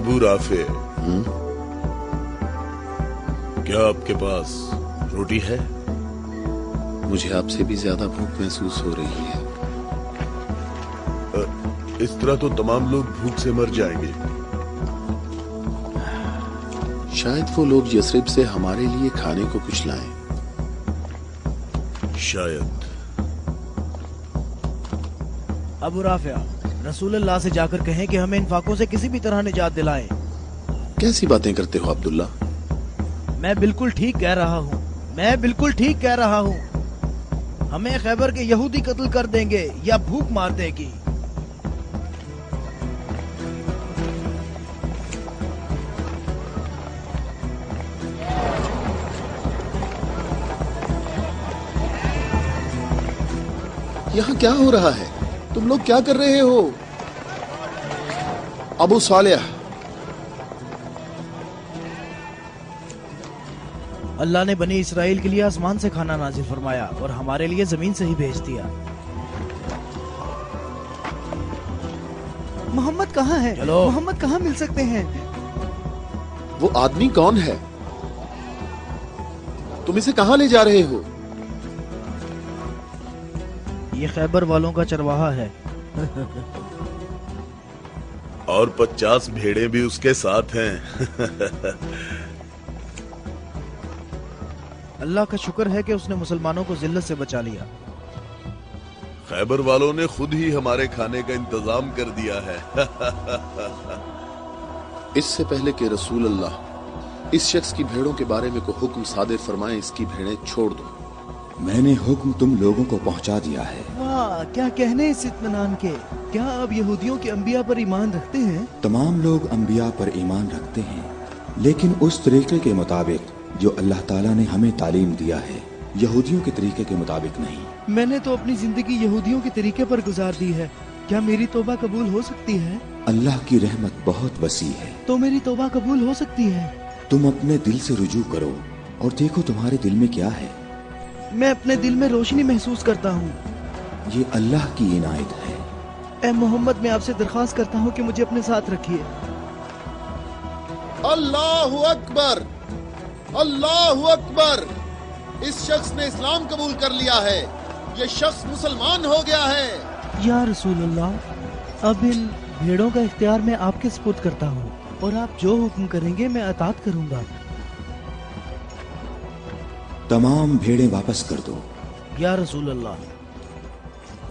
Abu Rafe, क्या आपके पास रोटी है? मुझे आपसे भी ज्यादा भूख महसूस हो रही है। इस तरह तो तमाम लोग भूख से मर जाएंगे। शायद वो लोग यसरिब से हमारे लिए खाने को कुछ लाएं। शायद। अबू राफिया, रसूलुल्लाह से जाकर कहें कि हमें इन फाकों से किसी भी तरह निजात दिलाएं। कैसी बातें करते हो अब्दुल्ला? मैं बिल्कुल ठीक कह रहा हूँ, मैं बिल्कुल ठीक कह रहा हूँ। हमें खैबर के यहूदी कत्ल कर देंगे या भूख मार देगी। यहाँ क्या हो रहा है? तुम लोग क्या कर रहे हो? अबू सालेह, अल्लाह ने बनी इसराइल के लिए आसमान से खाना नाजिल फरमाया और हमारे लिए जमीन से ही भेज दिया। मोहम्मद कहाँ है? चलो। मोहम्मद कहाँ मिल सकते हैं? वो आदमी कौन है? तुम इसे कहाँ ले जा रहे हो? ये खैबर वालों का चरवाहा है। और 50 भेड़ें भी उसके साथ हैं। अल्लाह का शुक्र है कि उसने मुसलमानों को जिल्लत से बचा लिया। खैबर वालों ने खुद ही हमारे खाने का इंतजाम कर दिया है। इससे पहले कि रसूल अल्लाह इस शख्स की भेड़ों के बारे में को हुक्म सादिर फरमाए, इसकी भेड़ें छोड़ दो। मैंने हुक्म तुम लोगों को पहुंचा दिया है। वाह, क्या कहने इस इत्मीनान के। क्या आप यहूदियों के अंबिया पर ईमान रखते हैं? तमाम लोग अंबिया पर ईमान रखते हैं, लेकिन उस तरीके के मुताबिक जो अल्लाह ताला ने हमें तालीम दिया है, यहूदियों के तरीके के मुताबिक नहीं। मैंने तो अपनी जिंदगी यहूदियों के तरीके पर गुजार दी है। क्या मेरी तौबा कबूल हो सकती है? अल्लाह की रहमत बहुत वसी है। तो मेरी तौबा कबूल हो सकती है? तुम अपने दिल से रुजू करो और देखो तुम्हारे दिल में क्या है। मैं अपने दिल में रोशनी महसूस करता हूँ। ये अल्लाह की इनायत है। ए मोहम्मद, मैं आपसे दरख्वास्त करता हूँ कि मुझे अपने साथ रखिए। अल्लाहु अकबर, अल्लाहु अकबर। इस शख्स ने इस्लाम कबूल कर लिया है। ये शख्स मुसलमान हो गया है। या रसूलुल्लाह, अब इन भेड़ों का इख्तियार मैं आपके सुपुर्द करता हूँ और आप जो हुक्म करेंगे मैं अतात करूँगा। तमाम भेड़ें वापस कर दो। या रसूल अल्लाह,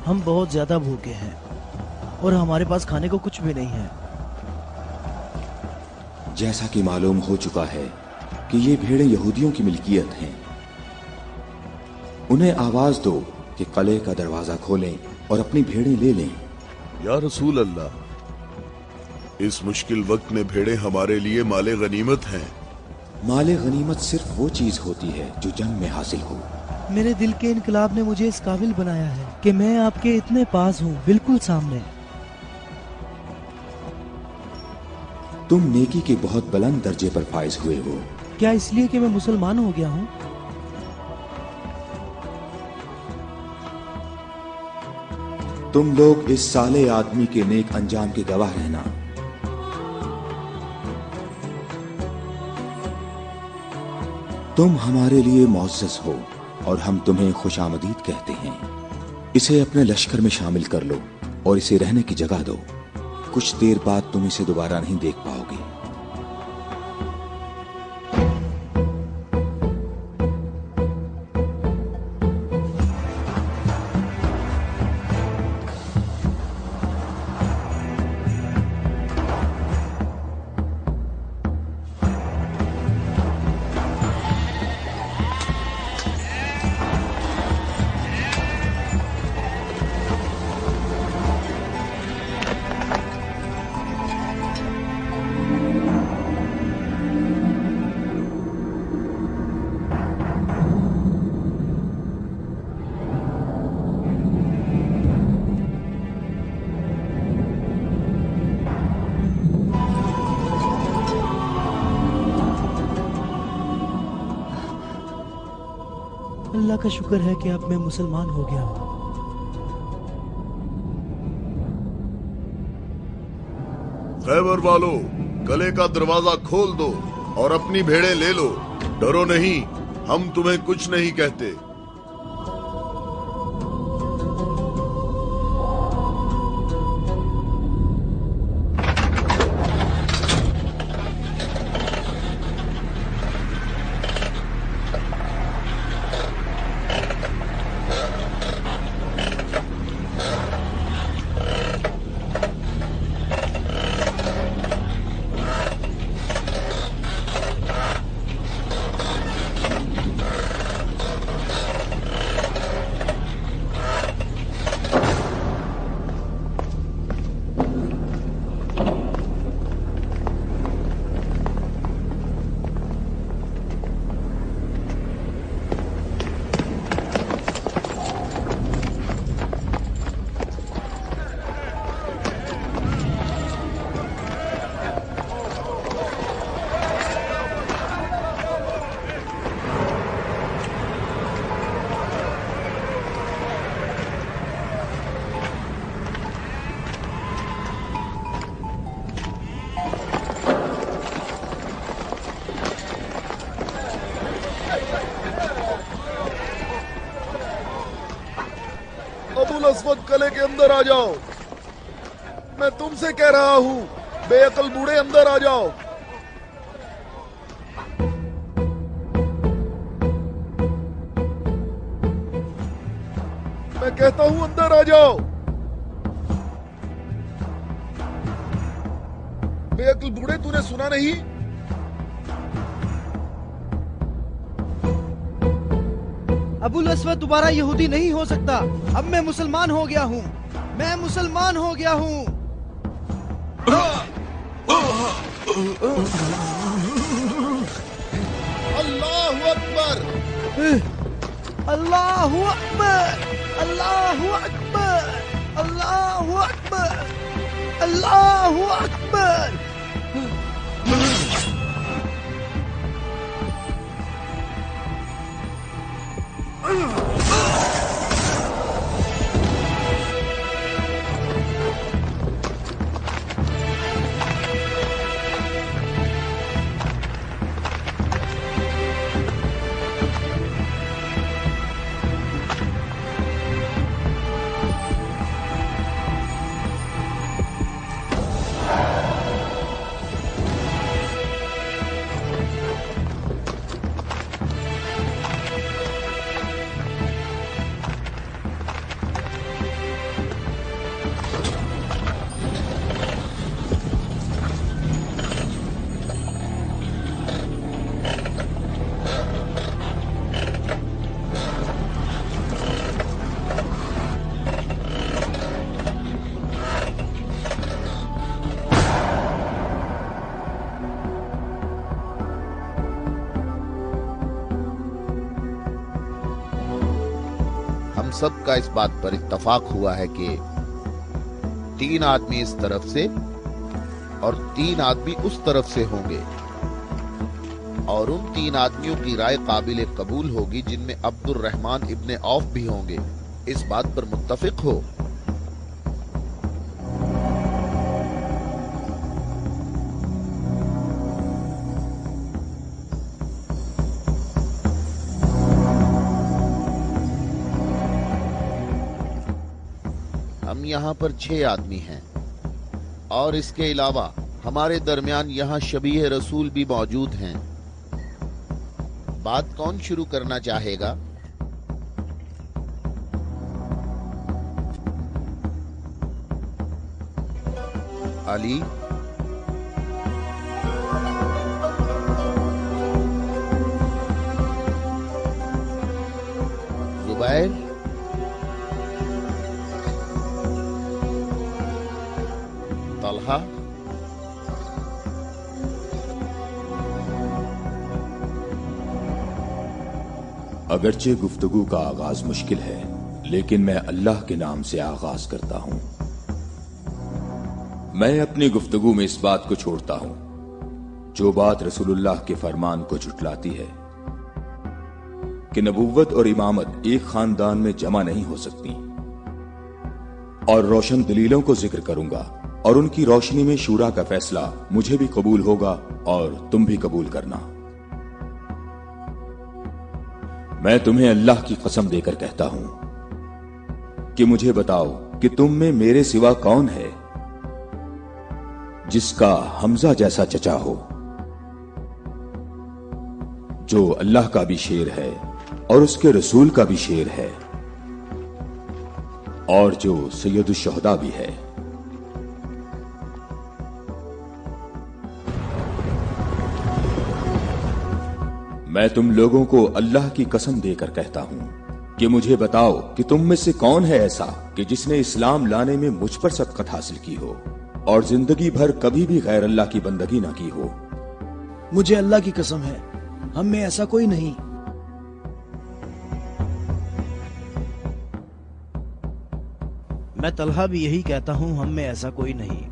हम बहुत ज्यादा भूखे हैं और हमारे पास खाने को कुछ भी नहीं है। जैसा कि मालूम हो चुका है कि ये भेड़ें यहूदियों की मिल्कियत हैं, उन्हें आवाज दो कि किले का दरवाजा खोलें और अपनी भेड़ें ले लें। या रसूल अल्लाह, इस मुश्किल वक्त में भेड़ें हमारे लिए माले गनीमत हैं। माले गनीमत सिर्फ वो चीज होती है जो जंग में हासिल हो। मेरे दिल के इनकलाब ने मुझे इस काबिल बनाया है कि मैं आपके इतने पास हूँ, बिल्कुल सामने। तुम नेकी के बहुत बुलंद दर्जे पर फाइज हुए हो। क्या इसलिए कि मैं मुसलमान हो गया हूँ? तुम लोग इस साले आदमी के नेक अंजाम के गवाह रहना। तुम हमारे लिए मुअज़्ज़ज़ हो और हम तुम्हें खुशामदीद कहते हैं। इसे अपने लश्कर में शामिल कर लो और इसे रहने की जगह दो। कुछ देर बाद तुम इसे दोबारा नहीं देख पाओगे। अल्लाह का शुक्र है कि अब मैं मुसलमान हो गया हूँ। खैबर वालों, कले का दरवाजा खोल दो और अपनी भेड़ें ले लो। डरो नहीं, हम तुम्हें कुछ नहीं कहते। अबुल अस्वद कले के अंदर आ जाओ। मैं तुमसे कह रहा हूं, बेअकल बूढ़े अंदर आ जाओ। मैं कहता हूं अंदर आ जाओ। बेअकल बूढ़े, तूने सुना नहीं? अबुल अस्वद दोबारा यहूदी नहीं हो सकता। अब मैं मुसलमान हो गया हूँ। मैं मुसलमान हो गया हूँ। अल्लाहु अकबर, अल्लाहु अकबर, अल्लाहु अकबर, अल्लाहु अकबर, अल्लाहु अकबर। सबका इस बात पर इत्तफाक हुआ है कि 3 आदमी इस तरफ से और 3 आदमी उस तरफ से होंगे, और उन 3 आदमियों की राय काबिल कबूल होगी जिनमें अब्दुर रहमान इब्ने औफ भी होंगे। इस बात पर मुत्तफिक हो। हम यहाँ पर 6 आदमी हैं, और इसके अलावा हमारे दरमियान यहाँ शबीह रसूल भी मौजूद हैं। बात कौन शुरू करना चाहेगा? अली, जुबैर, तलहा, अगरचे गुफ्तगू का आगाज मुश्किल है, लेकिन मैं अल्लाह के नाम से आगाज करता हूं। मैं अपनी गुफ्तगू में इस बात को छोड़ता हूं जो बात रसूलुल्लाह के फरमान को झुटलाती है कि नबुव्वत और इमामत एक खानदान में जमा नहीं हो सकती, और रोशन दलीलों को जिक्र करूंगा और उनकी रोशनी में शूरा का फैसला मुझे भी कबूल होगा और तुम भी कबूल करना। मैं तुम्हें अल्लाह की कसम देकर कहता हूं कि मुझे बताओ कि तुम में मेरे सिवा कौन है जिसका हमजा जैसा चचा हो, जो अल्लाह का भी शेर है और उसके रसूल का भी शेर है और जो सैयदुल शुहदा भी है। मैं तुम लोगों को अल्लाह की कसम देकर कहता हूं कि मुझे बताओ कि तुम में से कौन है ऐसा कि जिसने इस्लाम लाने में मुझ पर सबकत हासिल की हो और जिंदगी भर कभी भी गैर अल्लाह की बंदगी ना की हो। मुझे अल्लाह की कसम है, हम में ऐसा कोई नहीं। मैं तलहा भी यही कहता हूं, हम में ऐसा कोई नहीं।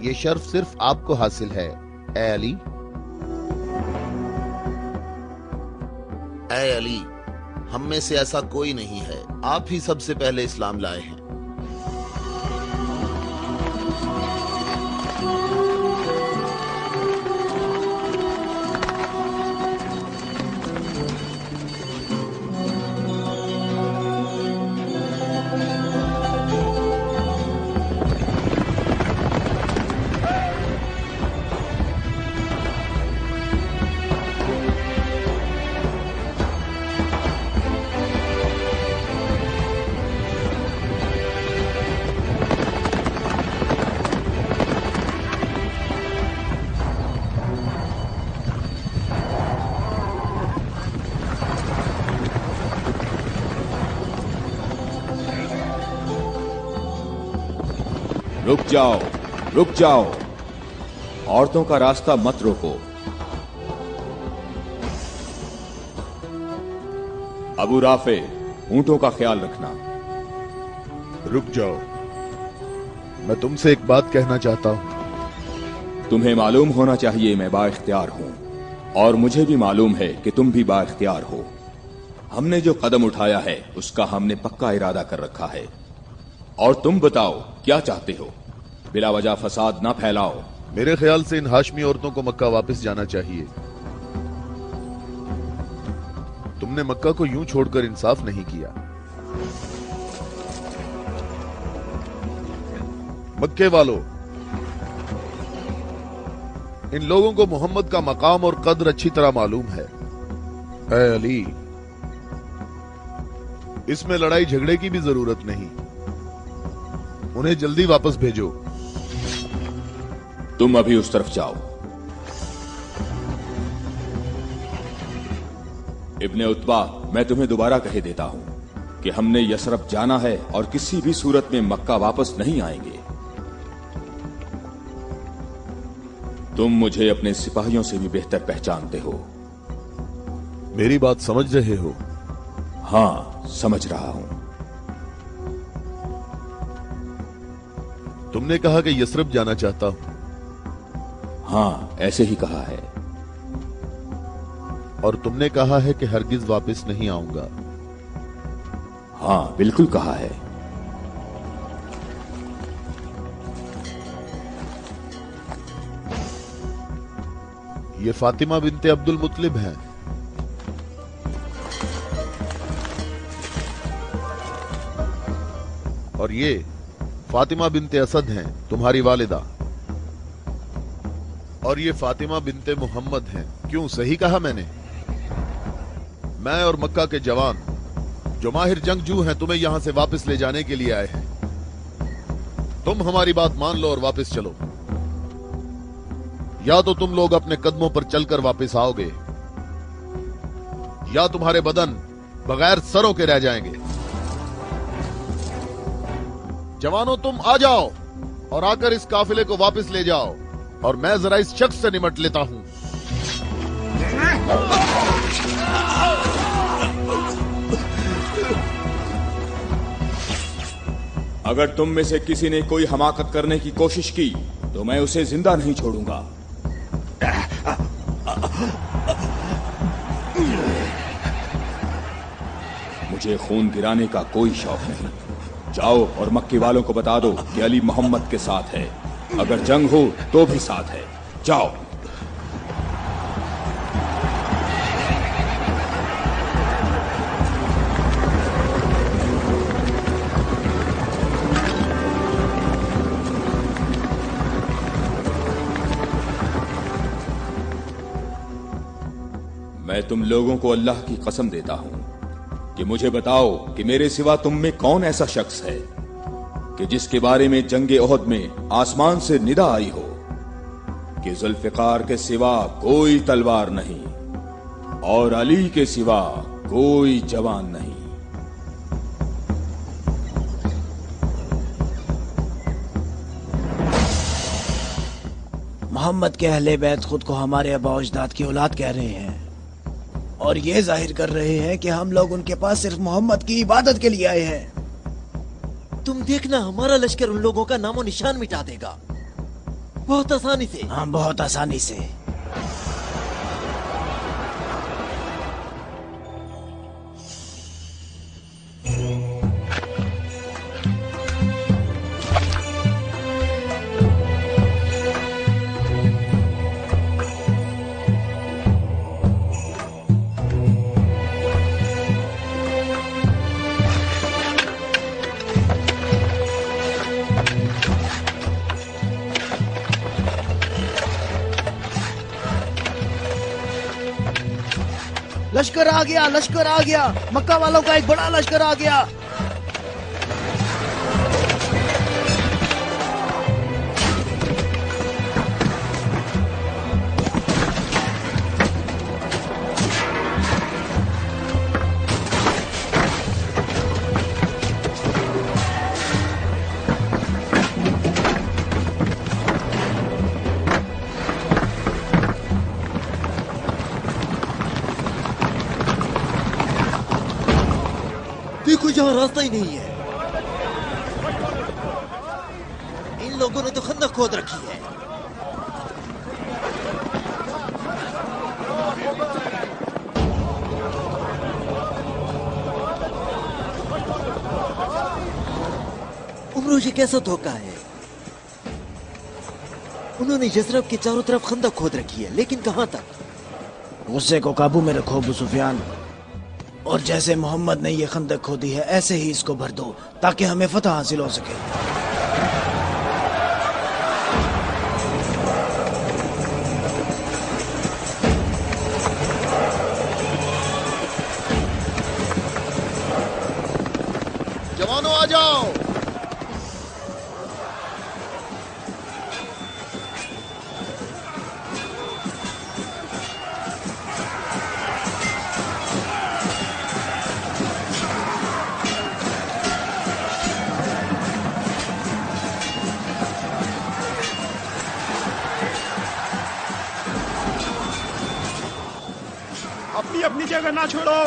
ये शर्फ सिर्फ आपको हासिल है ए अली। ऐ अली, हम में से ऐसा कोई नहीं है, आप ही सबसे पहले इस्लाम लाए हैं। रुक जाओ, औरतों का रास्ता मत रोको। अबू राफे, ऊंटों का ख्याल रखना। रुक जाओ, मैं तुमसे एक बात कहना चाहता हूं। तुम्हें मालूम होना चाहिए मैं बाइख्तियार हूं और मुझे भी मालूम है कि तुम भी बाइख्तियार हो। हमने जो कदम उठाया है उसका हमने पक्का इरादा कर रखा है। और तुम बताओ क्या चाहते हो? बिला वजह फसाद ना फैलाओ। मेरे ख्याल से इन हाशमी औरतों को मक्का वापस जाना चाहिए। तुमने मक्का को यूं छोड़कर इंसाफ नहीं किया। मक्के वालों, इन लोगों को मोहम्मद का मकाम और कद्र अच्छी तरह मालूम है। ऐ अली, इसमें लड़ाई झगड़े की भी जरूरत नहीं। उन्हें जल्दी वापस भेजो। तुम अभी उस तरफ जाओ। इब्ने उतबा, मैं तुम्हें दोबारा कह देता हूं कि हमने यसरब जाना है और किसी भी सूरत में मक्का वापस नहीं आएंगे। तुम मुझे अपने सिपाहियों से भी बेहतर पहचानते हो। मेरी बात समझ रहे हो? हां, समझ रहा हूं। तुमने कहा कि यसरब जाना चाहता हूं। हां, ऐसे ही कहा है। और तुमने कहा है कि हरगिज वापस नहीं आऊंगा। हां, बिल्कुल कहा है। ये फातिमा बिनते अब्दुल मुत्तलिब हैं। और ये फातिमा बिनते असद हैं, तुम्हारी वालिदा। और ये फातिमा बिनते मोहम्मद हैं। क्यों, सही कहा मैंने? मैं और मक्का के जवान जो माहिर जंगजू हैं तुम्हें यहां से वापस ले जाने के लिए आए हैं। तुम हमारी बात मान लो और वापस चलो। या तो तुम लोग अपने कदमों पर चलकर वापस आओगे या तुम्हारे बदन बगैर सरों के रह जाएंगे। जवानों, तुम आ जाओ और आकर इस काफिले को वापस ले जाओ और मैं जरा इस शख्स से निमट लेता हूं। अगर तुम में से किसी ने कोई हमाकत करने की कोशिश की तो मैं उसे जिंदा नहीं छोड़ूंगा। मुझे खून गिराने का कोई शौक नहीं। जाओ और मक्के वालों को बता दो कि अली मोहम्मद के साथ है, अगर जंग हो तो भी साथ है। जाओ। मैं तुम लोगों को अल्लाह की कसम देता हूं कि मुझे बताओ कि मेरे सिवा तुम में कौन ऐसा शख्स है कि जिसके बारे में जंगे ओहद में आसमान से निदा आई हो कि जुल्फिकार के सिवा कोई तलवार नहीं और अली के सिवा कोई जवान नहीं। मोहम्मद के अहले बैत खुद को हमारे आबा अजदाद की औलाद कह रहे हैं और ये जाहिर कर रहे हैं कि हम लोग उनके पास सिर्फ मोहम्मद की इबादत के लिए आए हैं। तुम देखना हमारा लश्कर उन लोगों का नामो निशान मिटा देगा, बहुत आसानी से। हाँ, बहुत आसानी से। लश्कर आ गया, लश्कर आ गया, मक्का वालों का एक बड़ा लश्कर आ गया। देखो यहाँ रास्ता ही नहीं है। इन लोगों ने तो खंदक खोद रखी है। उमरो, ये कैसा धोखा है? उन्होंने यसरब के चारों तरफ खंदक खोद रखी है, लेकिन कहां तक? गुस्से को काबू में रखो अबू सुफियान, और जैसे मोहम्मद ने ये खंदक खोदी है ऐसे ही इसको भर दो ताकि हमें फतह हासिल हो सके। जवानों आ जाओ। अपनी अपनी जगह ना छोड़ो,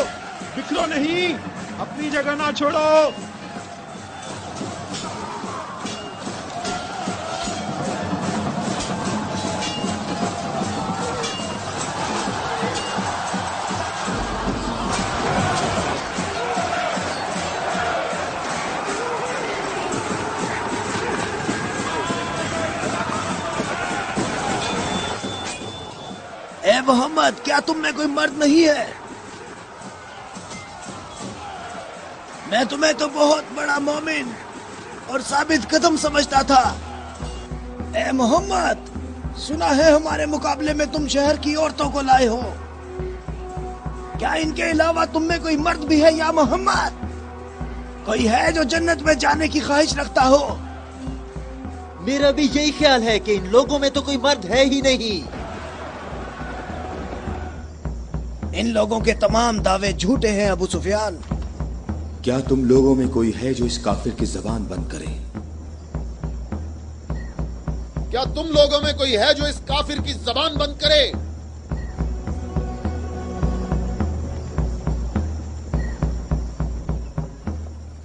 बिखरो नहीं, अपनी जगह ना छोड़ो। ए मोहम्मद, क्या तुम में कोई मर्द नहीं है? मैं तुम्हें तो बहुत बड़ा मोमिन और साबित कदम समझता था। ए मोहम्मद, सुना है हमारे मुकाबले में तुम शहर की औरतों को लाए हो। क्या इनके अलावा तुम में कोई मर्द भी है या मोहम्मद? कोई है जो जन्नत में जाने की ख्वाहिश रखता हो? मेरा भी यही ख्याल है कि इन लोगों में तो कोई मर्द है ही नहीं। इन लोगों के तमाम दावे झूठे हैं अबू सुफियान। क्या तुम लोगों में कोई है जो इस काफिर की जबान बंद करे? क्या तुम लोगों में कोई है जो इस काफिर की जबान बंद करे?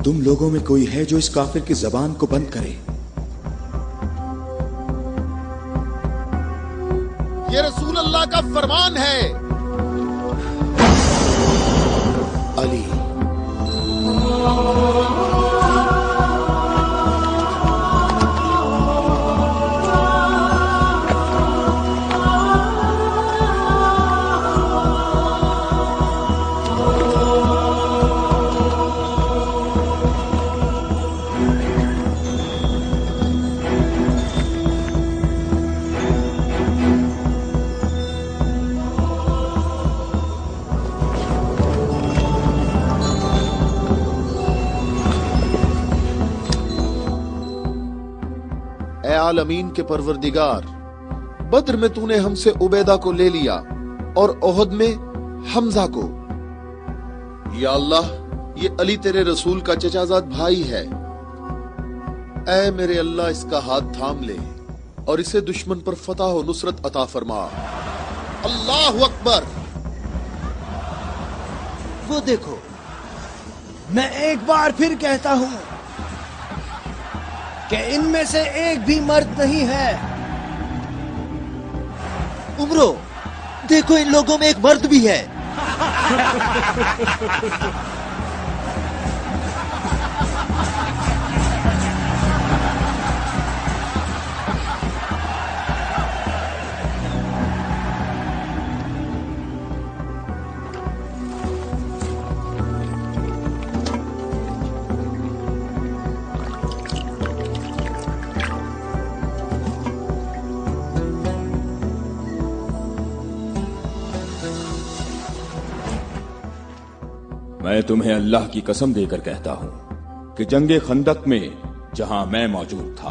तुम लोगों में कोई है जो इस काफिर की जबान को बंद करे? ये रसूल अल्लाह का फरमान है। अली आलमीन के परवरदिगार, बद्र में तूने हमसे उबैदा को ले लिया और ओहद में हमजा को। या अल्लाह, ये अली तेरे रसूल का चचाजाद भाई है। ऐ मेरे अल्लाह, इसका हाथ थाम ले और इसे दुश्मन पर फतह और नुसरत अता फरमा। अल्लाहु अकबर। वो देखो, मैं एक बार फिर कहता हूं कि इनमें से एक भी मर्द नहीं है। उमरो, देखो इन लोगों में एक मर्द भी है। मैं तुम्हें अल्लाह की कसम देकर कहता हूं कि जंगे खंदक में जहां मैं मौजूद था,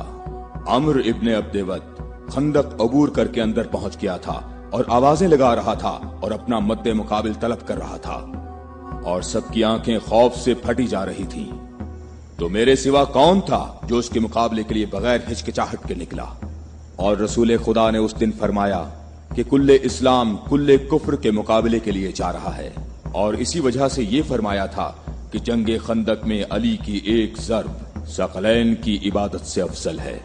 अम्र इब्ने अब्देवत खंदक अबूर करके अंदर पहुंच गया था और आवाजें लगा रहा था और अपना मद्दे मुकाबिल तलब कर रहा था और सबकी आंखें खौफ से फटी जा रही थी। तो मेरे सिवा कौन था जो उसके मुकाबले के लिए बगैर हिचकिचाहट के निकला? और रसूल खुदा ने उस दिन फरमाया कि कुल्ले इस्लाम कुल्ले कुफ्र के मुकाबले के लिए जा रहा है, और इसी वजह से ये फरमाया था कि जंगे खंदक में अली की एक ज़र्ब सकलैन की इबादत से अफजल है।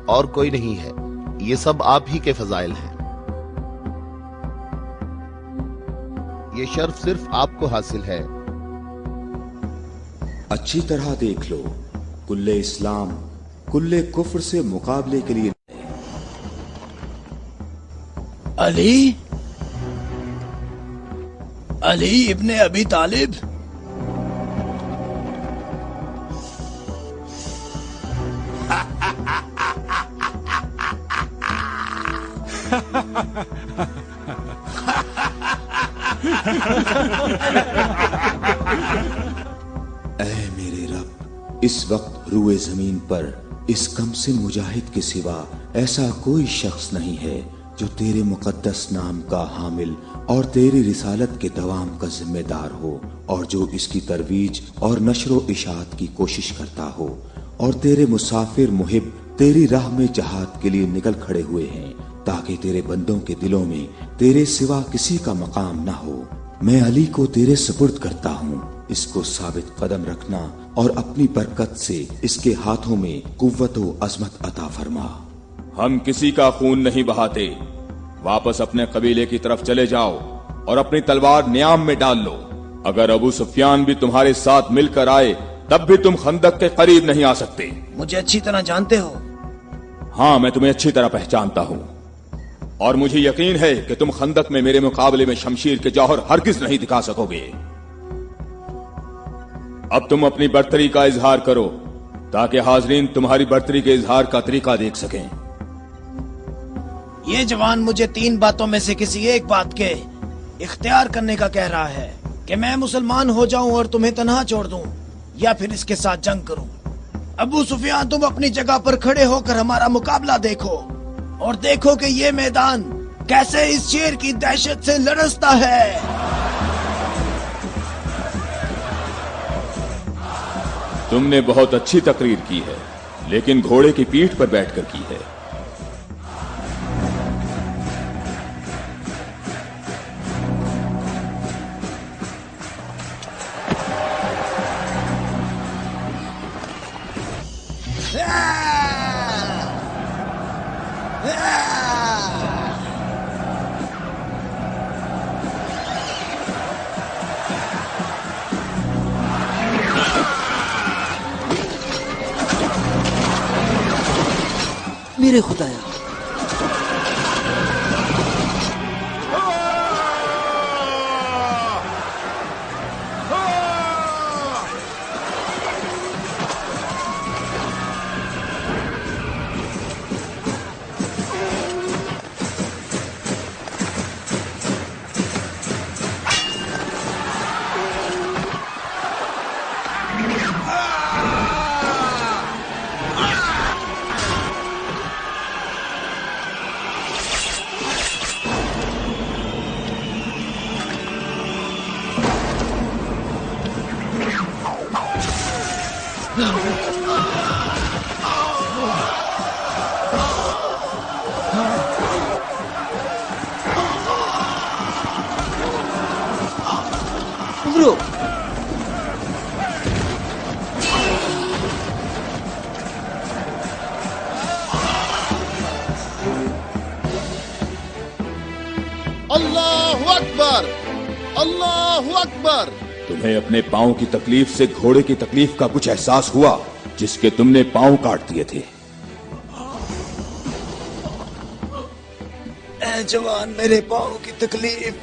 और कोई नहीं है, ये सब आप ही के फजाइल हैं। ये शर्फ सिर्फ आपको हासिल है। अच्छी तरह देख लो, कुल्ले इस्लाम कुल्ले कुफ्र से मुकाबले के लिए अली, अली इब्ने अबी तालिब। ऐ मेरे रब, इस वक्त रुए जमीन पर इस कमसिन मुजाहिद के सिवा ऐसा कोई शख्स नहीं है जो तेरे मुकद्दस नाम का हामिल और तेरी रिसालत के दवाम का जिम्मेदार हो, और जो इसकी तरवीज और नशरो इशात की कोशिश करता हो, और तेरे मुसाफिर मुहिब तेरी राह में जहाद के लिए निकल खड़े हुए हैं ताकि तेरे बंदों के दिलों में तेरे सिवा किसी का मकाम ना हो। मैं अली को तेरे सुपुर्द करता हूँ, इसको साबित कदम रखना और अपनी बरकत से इसके हाथों में कुव्वत व अजमत अता फरमा। हम किसी का खून नहीं बहाते, वापस अपने कबीले की तरफ चले जाओ और अपनी तलवार न्याम में डाल लो। अगर अबू सुफियान भी तुम्हारे साथ मिलकर आए तब भी तुम खंदक के करीब नहीं आ सकते। मुझे अच्छी तरह जानते हो? हाँ, मैं तुम्हें अच्छी तरह पहचानता हूँ और मुझे यकीन है कि तुम खंदक में मेरे मुकाबले में शमशीर के जौहर हरगिज नहीं दिखा सकोगे। अब तुम अपनी बर्तरी का इजहार करो ताकि हाजरीन तुम्हारी बर्तरी के इजहार का तरीका देख सकें। ये जवान मुझे 3 बातों में से किसी एक बात के इख्तियार करने का कह रहा है कि मैं मुसलमान हो जाऊं और तुम्हें तन्हा छोड़ दूं, या फिर इसके साथ जंग करूं। अबू सुफियान, तुम अपनी जगह पर खड़े होकर हमारा मुकाबला देखो और देखो कि ये मैदान कैसे इस शेर की दहशत से लरसता है। तुमने बहुत अच्छी तकरीर की है, लेकिन घोड़े की पीठ पर बैठकर की है। मेरे खुदाया, अल्लाहु अकबर, अल्लाहु अकबर। तुम्हें अपने पांव की तकलीफ से घोड़े की तकलीफ का कुछ एहसास हुआ जिसके तुमने पांव काट दिए थे? ऐ जवान, मेरे पाँव की तकलीफ,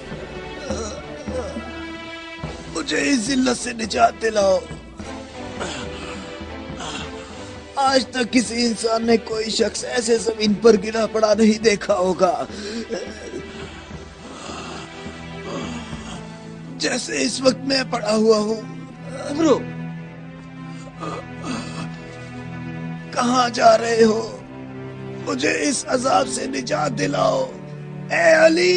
मुझे इस जिल्लत से निजात दिलाओ। आज तक किसी इंसान ने कोई शख्स ऐसे जमीन पर गिरा पड़ा नहीं देखा होगा जैसे इस वक्त मैं पड़ा हुआ हूँ। अमरो, कहाँ जा रहे हो? मुझे इस अजाब से निजात दिलाओ, ए अली।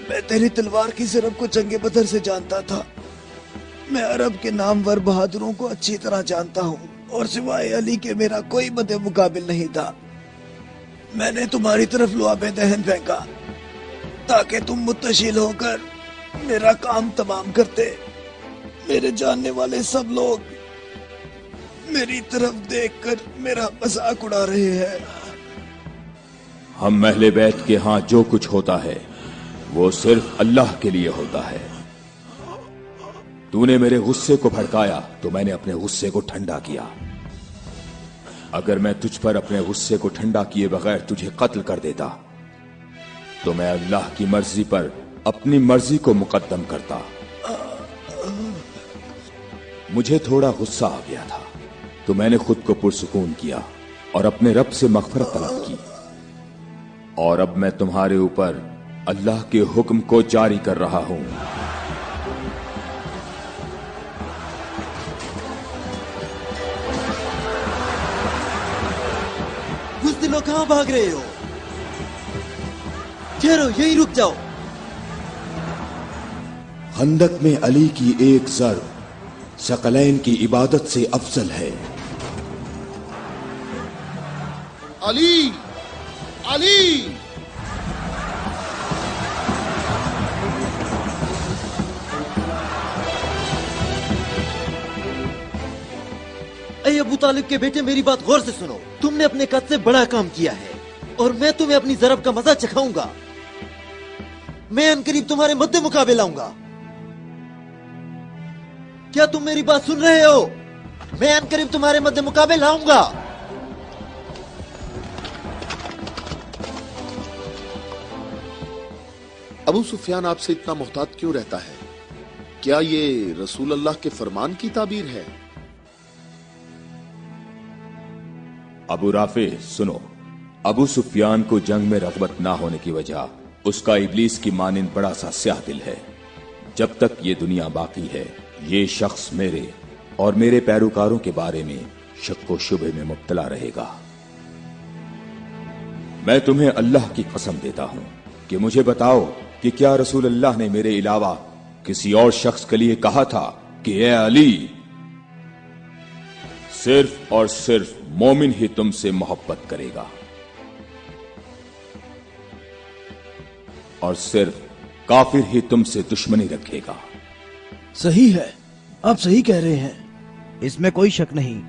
मैं तेरी तलवार की ज़रब को जंगे बदर से जानता था। मैं अरब के नामवर बहादुरों को अच्छी तरह जानता हूँ और सिवाय अली के मेरा कोई मदे मुकाबिल नहीं था। मैंने तुम्हारी तरफ लुआबे दहन फेंका ताकि तुम मुत्तशिल होकर मेरा काम तमाम करते। मेरे जानने वाले सब लोग मेरी तरफ देखकर मेरा मजाक उड़ा रहे हैं। हम अहले बैत के यहाँ जो कुछ होता है वो सिर्फ अल्लाह के लिए होता है। तूने मेरे गुस्से को भड़काया तो मैंने अपने गुस्से को ठंडा किया। अगर मैं तुझ पर अपने गुस्से को ठंडा किए बगैर तुझे कत्ल कर देता तो मैं अल्लाह की मर्जी पर अपनी मर्जी को मुकद्दम करता। मुझे थोड़ा गुस्सा आ गया था तो मैंने खुद को पुरसुकून किया और अपने रब से मग़फ़िरत तलब की। और अब मैं तुम्हारे ऊपर अल्लाह के हुक्म को जारी कर रहा हूं। बुज़दिलों, कहां भाग रहे हो? ठहरो, यहीं रुक जाओ। खंदक में अली की एक ज़र्ब सकलैन की इबादत से अफजल है। अली, अली। ऐ अबू तालिब के बेटे, मेरी बात गौर से सुनो। तुमने अपने कद से बड़ा काम किया है और मैं तुम्हें अपनी ज़रब का मजा चखाऊंगा। मैं अनकरीब तुम्हारे मद्दे मुकाबले आऊंगा। क्या तुम मेरी बात सुन रहे हो? मैं अनकरीब तुम्हारे मद्दे मुकाबले लाऊंगा। अबू सुफियान आपसे इतना मोहतात क्यों रहता है? क्या ये रसूल अल्लाह के फरमान की ताबीर है? अबू राफे सुनो, अबू सुफियान को जंग में रग़बत ना होने की वजह उसका इब्लीस की मानिंद बड़ा सा स्याह दिल है। जब तक ये दुनिया बाकी है ये शख्स मेरे और मेरे पैरोकारों के बारे में शक व शुबे में मुब्तला रहेगा। मैं तुम्हें अल्लाह की कसम देता हूं कि मुझे बताओ कि क्या रसूल अल्लाह ने मेरे अलावा किसी और शख्स के लिए कहा था कि ए अली, सिर्फ और सिर्फ मोमिन ही तुमसे मोहब्बत करेगा और सिर्फ काफिर ही तुमसे दुश्मनी रखेगा। सही है, आप सही कह रहे हैं, इसमें कोई शक नहीं।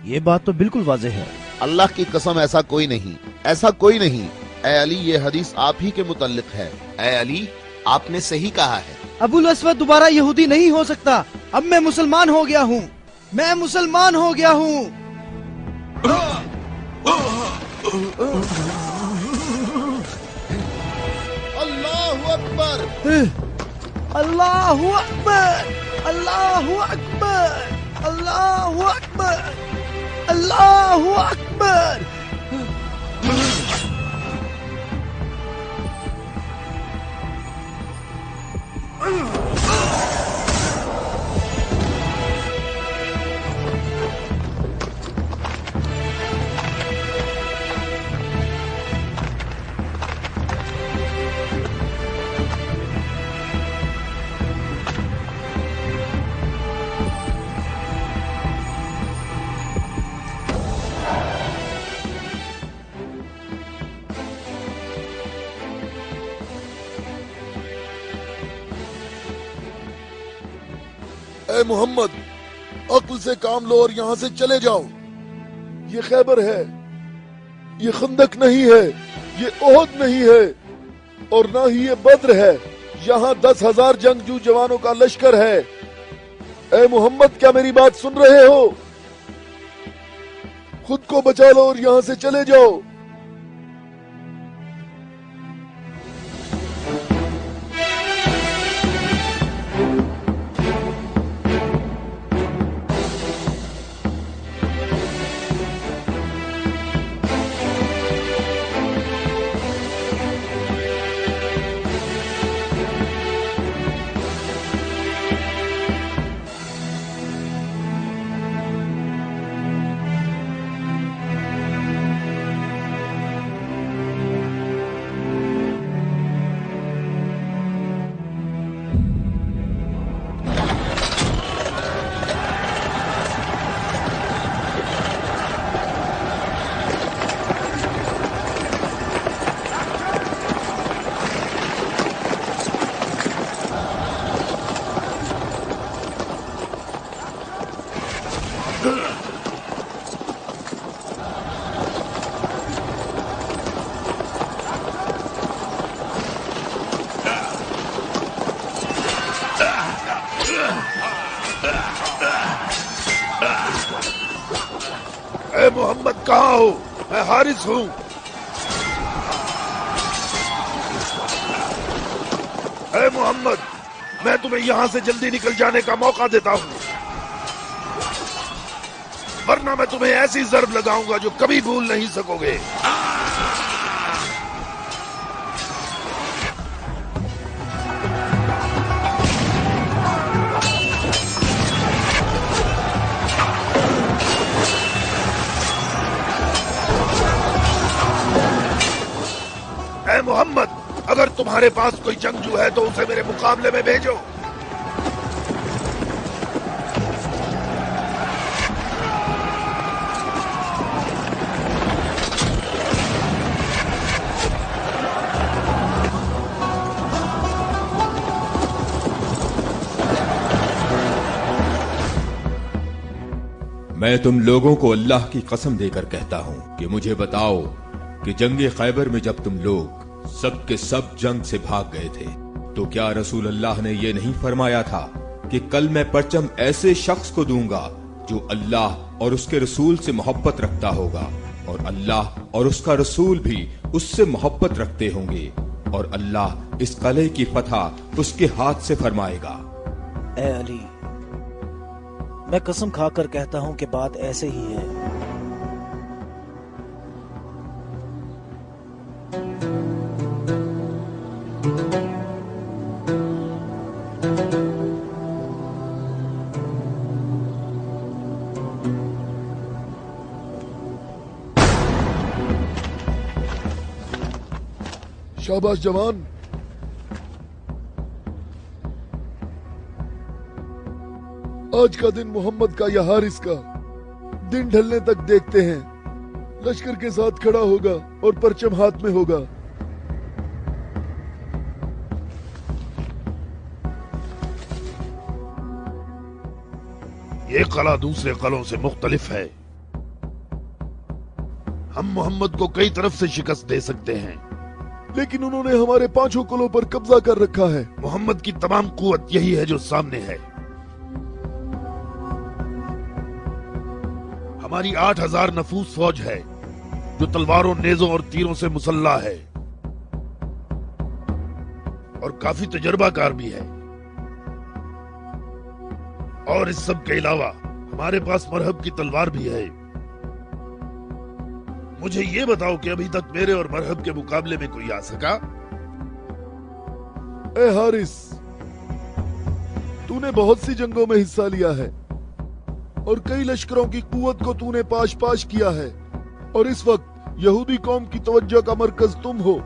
ये बात तो बिल्कुल वाज़ेह है। अल्लाह की कसम, ऐसा कोई नहीं, ऐसा कोई नहीं। ए अली, ये हदीस आप ही के मुतल्लिक है। ऐ अली, आपने सही कहा है। अबुल अस्वद दोबारा यहूदी नहीं हो सकता। अब मैं मुसलमान हो गया हूँ, मैं मुसलमान हो गया हूँ। अल्लाहु अकबर, अल्लाहु अकबर, अल्लाहु अकबर, अल्लाहु अकबर, अल्लाहु अकबर। اے محمد عقل سے کام لو اور یہاں سے چلے جاؤ. یہ خیبر ہے, یہ خندق نہیں ہے, یہ احد نہیں ہے اور نہ ہی یہ بدر ہے. یہاں 10,000 جنگجو جوانوں کا لشکر ہے. اے محمد کیا میری بات سن رہے ہو؟ خود کو بچا لو اور یہاں سے چلے جاؤ. اے محمد کہاں ہو؟ میں حارث ہوں. اے محمد میں تمہیں یہاں سے جلدی نکل جانے کا موقع دیتا ہوں ورنہ میں تمہیں ایسی ضرب لگاؤں گا جو کبھی بھول نہیں سکو گے. اے محمد اگر تمہارے پاس کوئی جنگجو ہے تو اسے میرے مقابلے میں بھیجو. میں تم لوگوں کو اللہ کی قسم دے کر کہتا ہوں کہ مجھے بتاؤ کہ جنگ خیبر میں جب تم لوگ سب کے سب جنگ سے بھاگ گئے تھے تو کیا رسول اللہ نے یہ نہیں فرمایا تھا کہ کل میں پرچم ایسے شخص کو دوں گا جو اللہ اور اس کے رسول سے محبت رکھتا ہوگا اور اللہ اور اس کا رسول بھی اس سے محبت رکھتے ہوں گے اور اللہ اس قلعے کی فتح اس کے ہاتھ سے فرمائے گا. اے علی میں قسم کھا کر کہتا ہوں کہ بات ایسے ہی ہے. شاباش جوان. آج کا دن محمد کا یا حارث کا دن ڈھلنے تک دیکھتے ہیں. لشکر کے ساتھ کھڑا ہوگا اور پرچم ہاتھ میں ہوگا. یہ قلعہ دوسرے قلعوں سے مختلف ہے. ہم محمد کو کئی طرف سے شکست دے سکتے ہیں لیکن انہوں نے ہمارے 5 قلعوں پر قبضہ کر رکھا ہے. محمد کی تمام قوت یہی ہے جو سامنے ہے. ہماری 8,000 نفوس فوج ہے جو تلواروں نیزوں اور تیروں سے مسلح ہے اور کافی تجربہ کار بھی ہے. اور اس سب کے علاوہ ہمارے پاس مرہب کی تلوار بھی ہے. مجھے یہ بتاؤ کہ ابھی تک میرے اور مرہب کے مقابلے میں کوئی آ سکا؟ اے حارث تو نے بہت سی جنگوں میں حصہ لیا ہے اور کئی لشکروں کی قوت کو تو نے پاش کیا ہے اور اس وقت یہودی قوم کی توجہ کا مرکز تم ہو.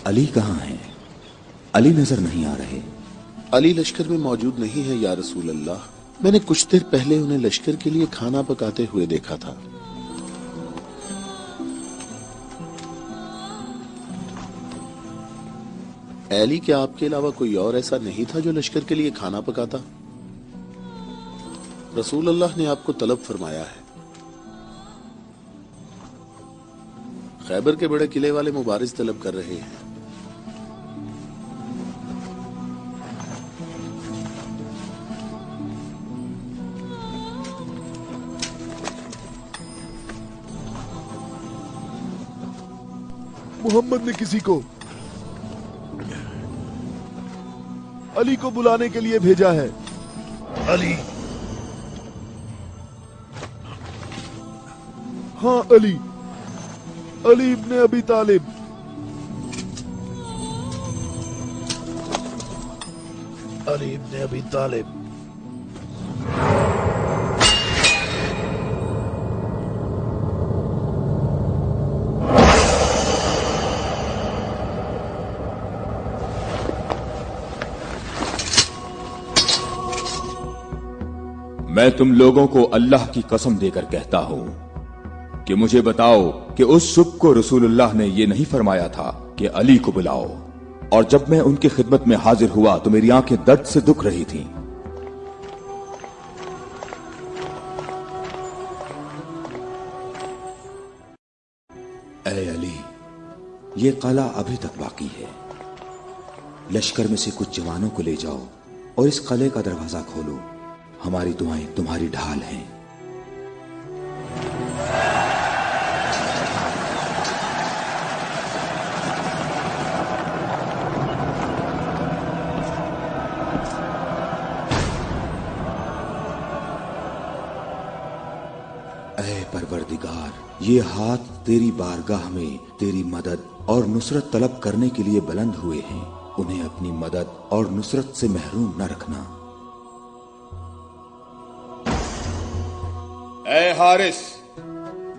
علی کہاں ہیں؟ علی نظر نہیں آ رہے. علی لشکر میں موجود نہیں ہے یا رسول اللہ. میں نے کچھ دیر پہلے انہیں لشکر کے لیے کھانا پکاتے ہوئے دیکھا تھا. علی کیا آپ کے علاوہ کوئی اور ایسا نہیں تھا جو لشکر کے لیے کھانا پکاتا؟ رسول اللہ نے آپ کو طلب فرمایا ہے. خیبر کے بڑے قلعے والے مبارز طلب کر رہے ہیں. محمد نے کسی کو علی کو بلانے کے لیے بھیجا ہے. علی؟ ہاں علی ابن ابی طالب. علی ابن ابی طالب. میں تم لوگوں کو اللہ کی قسم دے کر کہتا ہوں کہ مجھے بتاؤ کہ اس صبح کو رسول اللہ نے یہ نہیں فرمایا تھا کہ علی کو بلاؤ، اور جب میں ان کی خدمت میں حاضر ہوا تو میری آنکھیں درد سے دکھ رہی تھیں. اے علی، یہ قلعہ ابھی تک باقی ہے. لشکر میں سے کچھ جوانوں کو لے جاؤ اور اس قلعے کا دروازہ کھولو. ہماری دعائیں تمہاری ڈھال ہیں. اے پروردگار، یہ ہاتھ تیری بارگاہ میں تیری مدد اور نصرت طلب کرنے کے لیے بلند ہوئے ہیں. انہیں اپنی مدد اور نصرت سے محروم نہ رکھنا. اے حارث،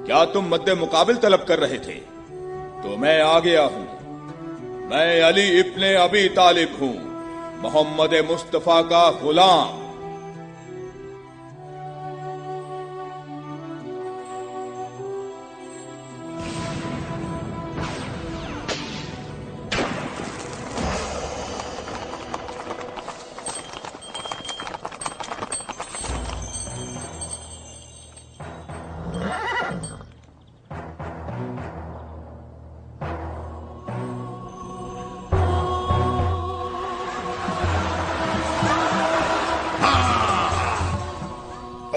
کیا تم مد مقابل طلب کر رہے تھے؟ تو میں آ گیا ہوں. میں علی ابن ابی طالب ہوں، محمد مصطفیٰ کا غلام.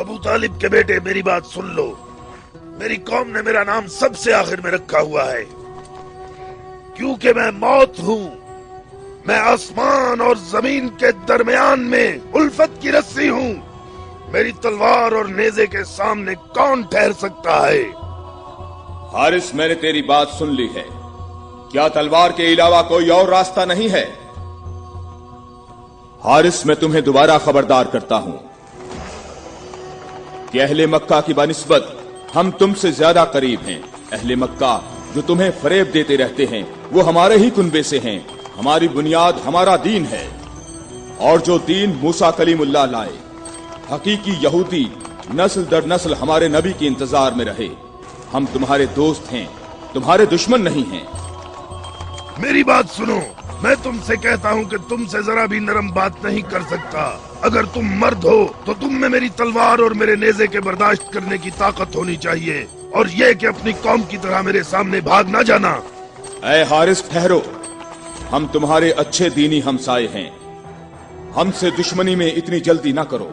ابو طالب کے بیٹے، میری بات سن لو. میری قوم نے میرا نام سب سے آخر میں رکھا ہوا ہے کیونکہ میں موت ہوں. میں آسمان اور زمین کے درمیان میں الفت کی رسی ہوں. میری تلوار اور نیزے کے سامنے کون ٹھہر سکتا ہے؟ حارث، میں نے تیری بات سن لی ہے. کیا تلوار کے علاوہ کوئی اور راستہ نہیں ہے؟ حارث، میں تمہیں دوبارہ خبردار کرتا ہوں کہ اہل مکہ کی بنسبت ہم تم سے زیادہ قریب ہیں. اہل مکہ جو تمہیں فریب دیتے رہتے ہیں وہ ہمارے ہی کنبے سے ہیں. ہماری بنیاد ہمارا دین ہے، اور جو دین موسیٰ کلیم اللہ لائے، حقیقی یہودی نسل در نسل ہمارے نبی کے انتظار میں رہے. ہم تمہارے دوست ہیں، تمہارے دشمن نہیں ہیں. میری بات سنو، میں تم سے کہتا ہوں کہ تم سے ذرا بھی نرم بات نہیں کر سکتا. اگر تم مرد ہو تو تم میں میری تلوار اور میرے نیزے کے برداشت کرنے کی طاقت ہونی چاہیے، اور یہ کہ اپنی قوم کی طرح میرے سامنے بھاگ نہ جانا. اے حارث، ٹھہرو. ہم تمہارے اچھے دینی ہمسائے ہیں. ہم سے دشمنی میں اتنی جلدی نہ کرو.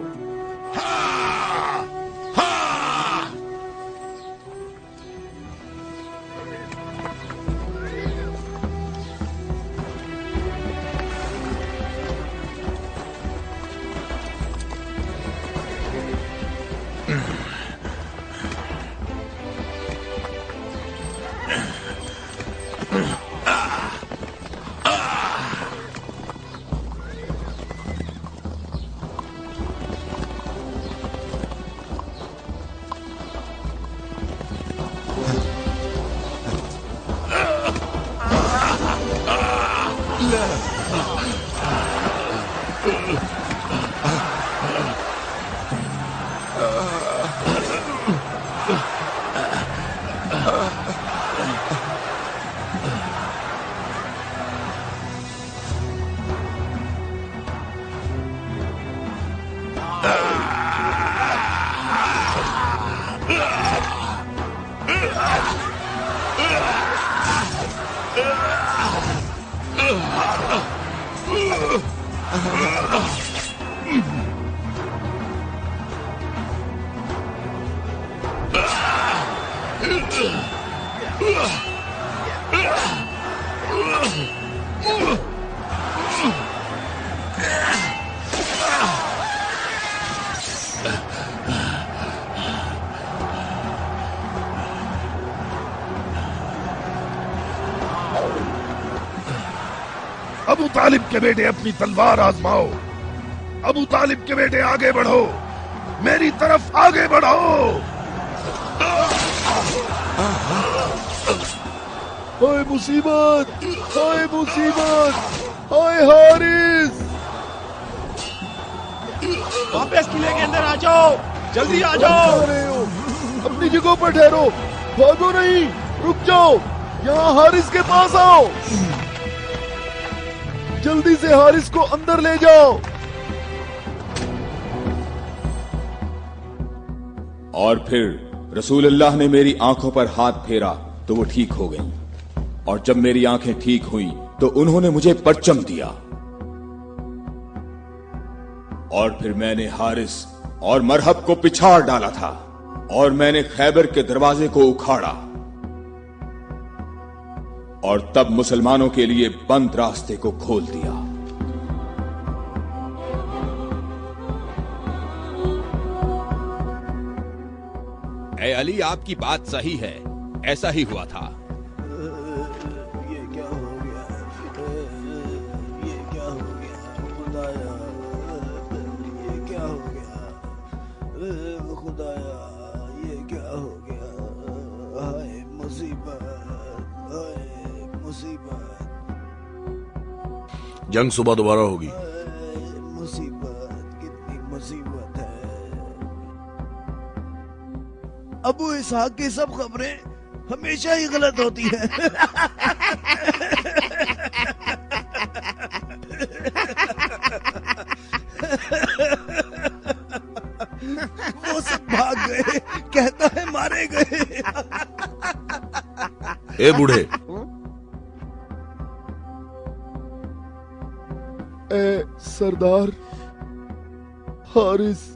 अबू तालिब के बेटे अपनी तलवार आजमाओ। अबू तालिब के बेटे आगे बढ़ो, मेरी तरफ आगे बढ़ो। हाय मुसीबत, हाय मुसीबत, हाय हारिस। वापस किले के अंदर आ जाओ, जल्दी आ जाओ। अपनी जगह पर ठहरो, भागो नहीं, रुक जाओ, यहाँ हारिस के पास आओ। जल्दी से हारिस को अंदर ले जाओ। और फिर रसूलुल्लाह ने मेरी आंखों पर हाथ फेरा तो वो ठीक हो गई, और जब मेरी आंखें ठीक हुई तो उन्होंने मुझे परचम दिया, और फिर मैंने हारिस और मरहब को पिछाड़ डाला था, और मैंने खैबर के दरवाजे को उखाड़ा, और तब मुसलमानों के लिए बंद रास्ते को खोल दिया। ए अली, आपकी बात सही है, ऐसा ही हुआ था। ये क्या हो गया? ये क्या हो गया खुदाया? ये क्या हो गया खुदाया? ये क्या हो गया? हाय मुसीबत, हाय मुसीबत, जंग सुबह दोबारा होगी। मुसीबत, कितनी मुसीबत है। अबू इसहाक की सब खबरें हमेशा ही गलत होती हैं। वो सब भाग गए, कहता है मारे गए। ए बूढ़े, ए सरदार, हारिस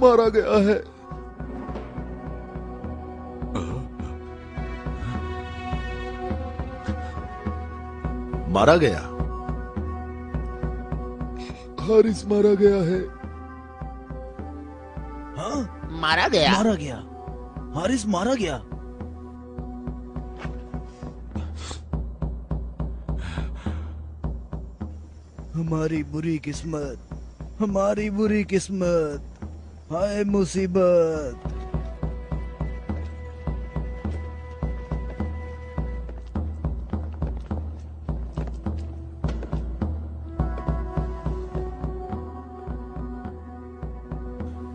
मारा गया है। मारा गया? हारिस मारा गया है। हाँ, मारा गया? मारा गया, हारिस मारा गया। हमारी बुरी किस्मत, हमारी बुरी किस्मत, हाय मुसीबत।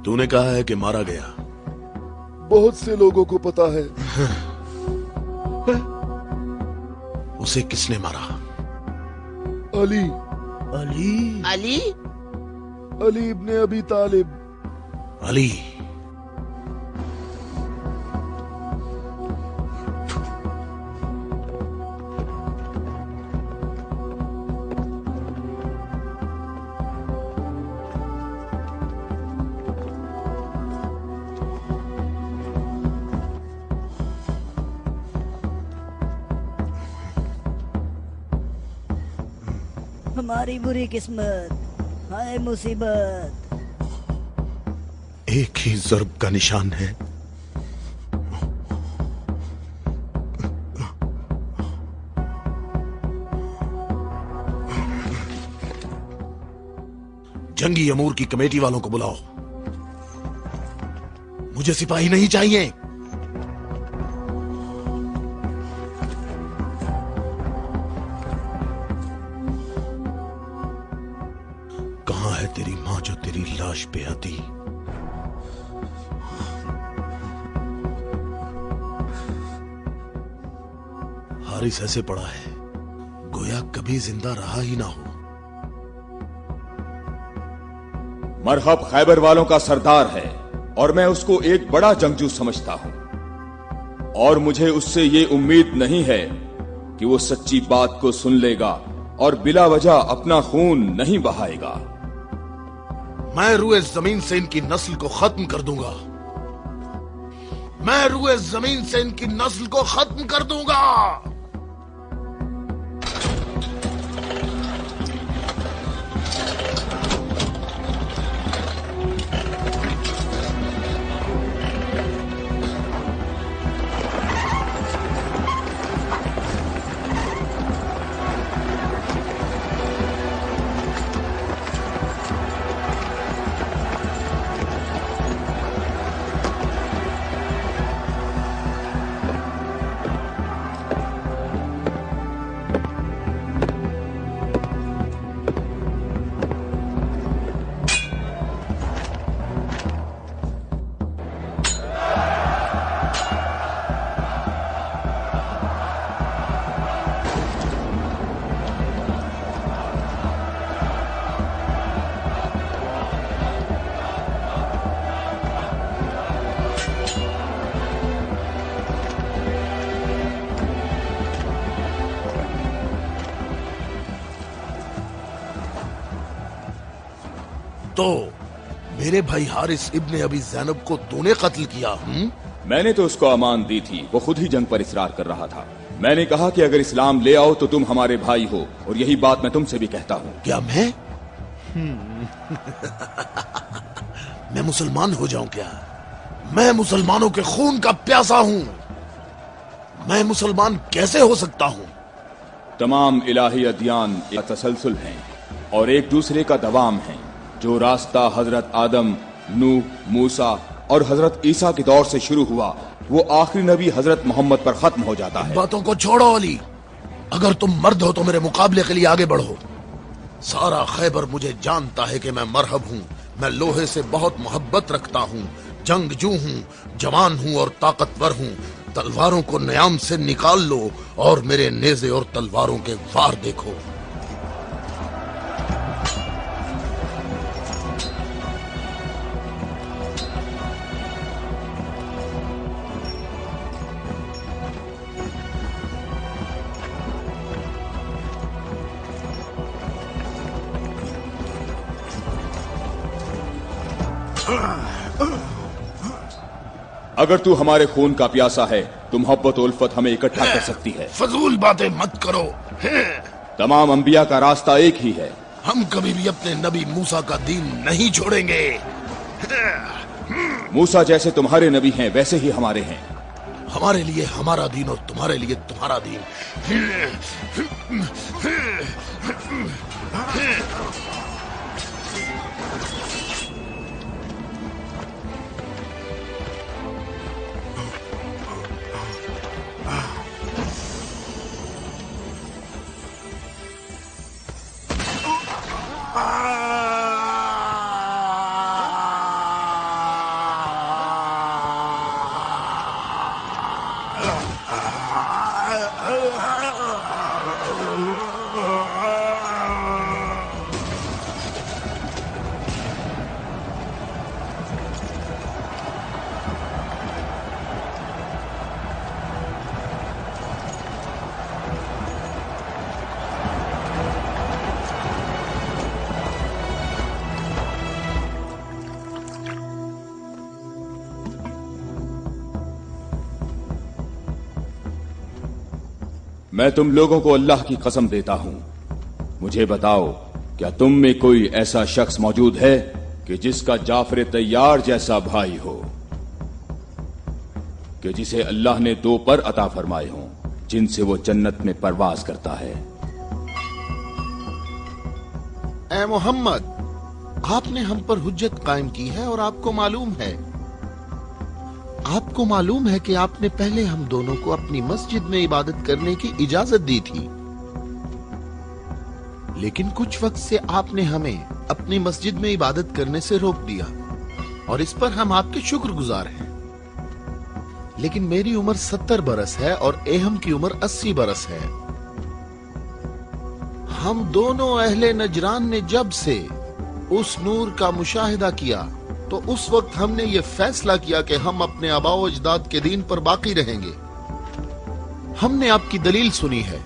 तूने कहा है कि मारा गया। बहुत से लोगों को पता है। उसे किसने मारा? अली, अली, अली? अली इब्ने अबी तालिब। अली? हमारी बुरी किस्मत, हाय मुसीबत। एक ही ज़र्ब का निशान है। जंगी अमूर की कमेटी वालों को बुलाओ। मुझे सिपाही नहीं चाहिए। कहां है तेरी मां जो तेरी लाश पे आती? हारिस ऐसे पड़ा है गोया कभी जिंदा रहा ही ना हो। मरहब खैबर वालों का सरदार है और मैं उसको एक बड़ा जंगजू समझता हूं, और मुझे उससे ये उम्मीद नहीं है कि वो सच्ची बात को सुन लेगा और बिला वजह अपना खून नहीं बहाएगा। मैं रुए जमीन से इनकी नस्ल को खत्म कर दूंगा। मैं रुए जमीन से इनकी नस्ल को खत्म कर दूंगा। तो मेरे भाई हारिस इब्ने अबी ज़ैनब को तूने कत्ल किया? मैंने तो उसको अमान दी थी, वो खुद ही जंग पर इसरार कर रहा था। मैंने कहा कि अगर इस्लाम ले आओ तो तुम हमारे भाई हो, और यही बात मैं तुमसे भी कहता हूँ। क्या मैं मैं मुसलमान हो जाऊं क्या? मैं मुसलमानों के खून का प्यासा हूं। मैं मुसलमान कैसे हो सकता हूं? तमाम इलाही अदियान एक तसलसल हैं और एक दूसरे का दवाम है। जो रास्ता हजरत आदम, नूह, मूसा और हजरत ईसा के दौर से शुरू हुआ, वो आखिरी नबी हजरत मोहम्मद पर खत्म हो जाता है। बातों को छोड़ो अली, अगर तुम मर्द हो तो मेरे मुकाबले के लिए आगे बढ़ो। सारा खैबर मुझे जानता है कि मैं मरहब हूँ। मैं लोहे से बहुत मोहब्बत रखता हूँ, जंगजू हूँ, जवान हूँ और ताकतवर हूँ। तलवारों को न्याम से निकाल लो और मेरे नेज़े और तलवारों के वार देखो। अगर तू हमारे खून का प्यासा है तो मोहब्बत उल्फत हमें इकट्ठा कर सकती है। फजूल बातें मत करो। तमाम अंबिया का रास्ता एक ही है। हम कभी भी अपने नबी मूसा का दीन नहीं छोड़ेंगे। मूसा जैसे तुम्हारे नबी हैं वैसे ही हमारे हैं। हमारे लिए हमारा दीन और तुम्हारे लिए तुम्हारा दीन। मैं तुम लोगों को अल्लाह की कसम देता हूं, मुझे बताओ क्या तुम में कोई ऐसा शख्स मौजूद है कि जिसका जाफर तैयार जैसा भाई हो, कि जिसे अल्लाह ने 2 पर अता फरमाए हों जिनसे वो जन्नत में परवाज करता है। ए मोहम्मद, आपने हम पर हुज्जत कायम की है और आपको मालूम है कि आपने पहले हम दोनों को अपनी मस्जिद में इबादत करने की इजाजत दी थी, लेकिन कुछ वक्त से आपने हमें अपनी मस्जिद में इबादत करने से रोक दिया और इस पर हम आपके शुक्रगुजार हैं। लेकिन मेरी उम्र 70 बरस है और एहम की उम्र 80 बरस है। ہم دونوں اہل نجران نے جب سے اس نور کا مشاہدہ کیا تو اس وقت ہم نے یہ فیصلہ کیا کہ ہم اپنے آباء و اجداد کے دین پر باقی رہیں گے. ہم نے آپ کی دلیل سنی ہے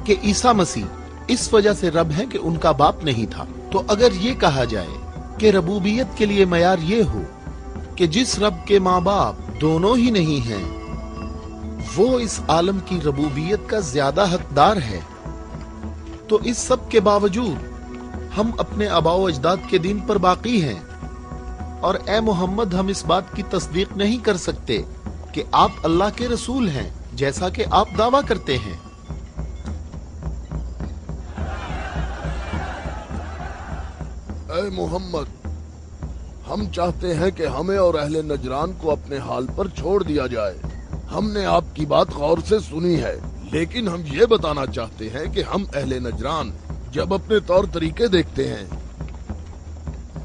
کہ عیسیٰ مسیح اس وجہ سے رب ہے کہ ان کا باپ نہیں تھا. تو اگر یہ کہا جائے کہ ربوبیت کے لیے معیار یہ ہو کہ جس رب کے ماں باپ دونوں ہی نہیں ہیں وہ اس عالم کی ربوبیت کا زیادہ حقدار ہے، تو اس سب کے باوجود ہم اپنے آباء و اجداد کے دین پر باقی ہیں. اور اے محمد، ہم اس بات کی تصدیق نہیں کر سکتے کہ آپ اللہ کے رسول ہیں جیسا کہ آپ دعویٰ کرتے ہیں. اے محمد، ہم چاہتے ہیں کہ ہمیں اور اہل نجران کو اپنے حال پر چھوڑ دیا جائے. ہم نے آپ کی بات غور سے سنی ہے، لیکن ہم یہ بتانا چاہتے ہیں کہ ہم اہل نجران جب اپنے طور طریقے دیکھتے ہیں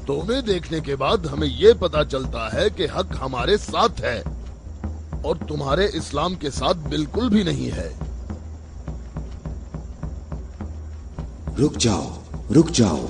تو انہیں دیکھنے کے بعد ہمیں یہ پتا چلتا ہے کہ حق ہمارے ساتھ ہے اور تمہارے اسلام کے ساتھ بالکل بھی نہیں ہے. رک جاؤ، رک جاؤ.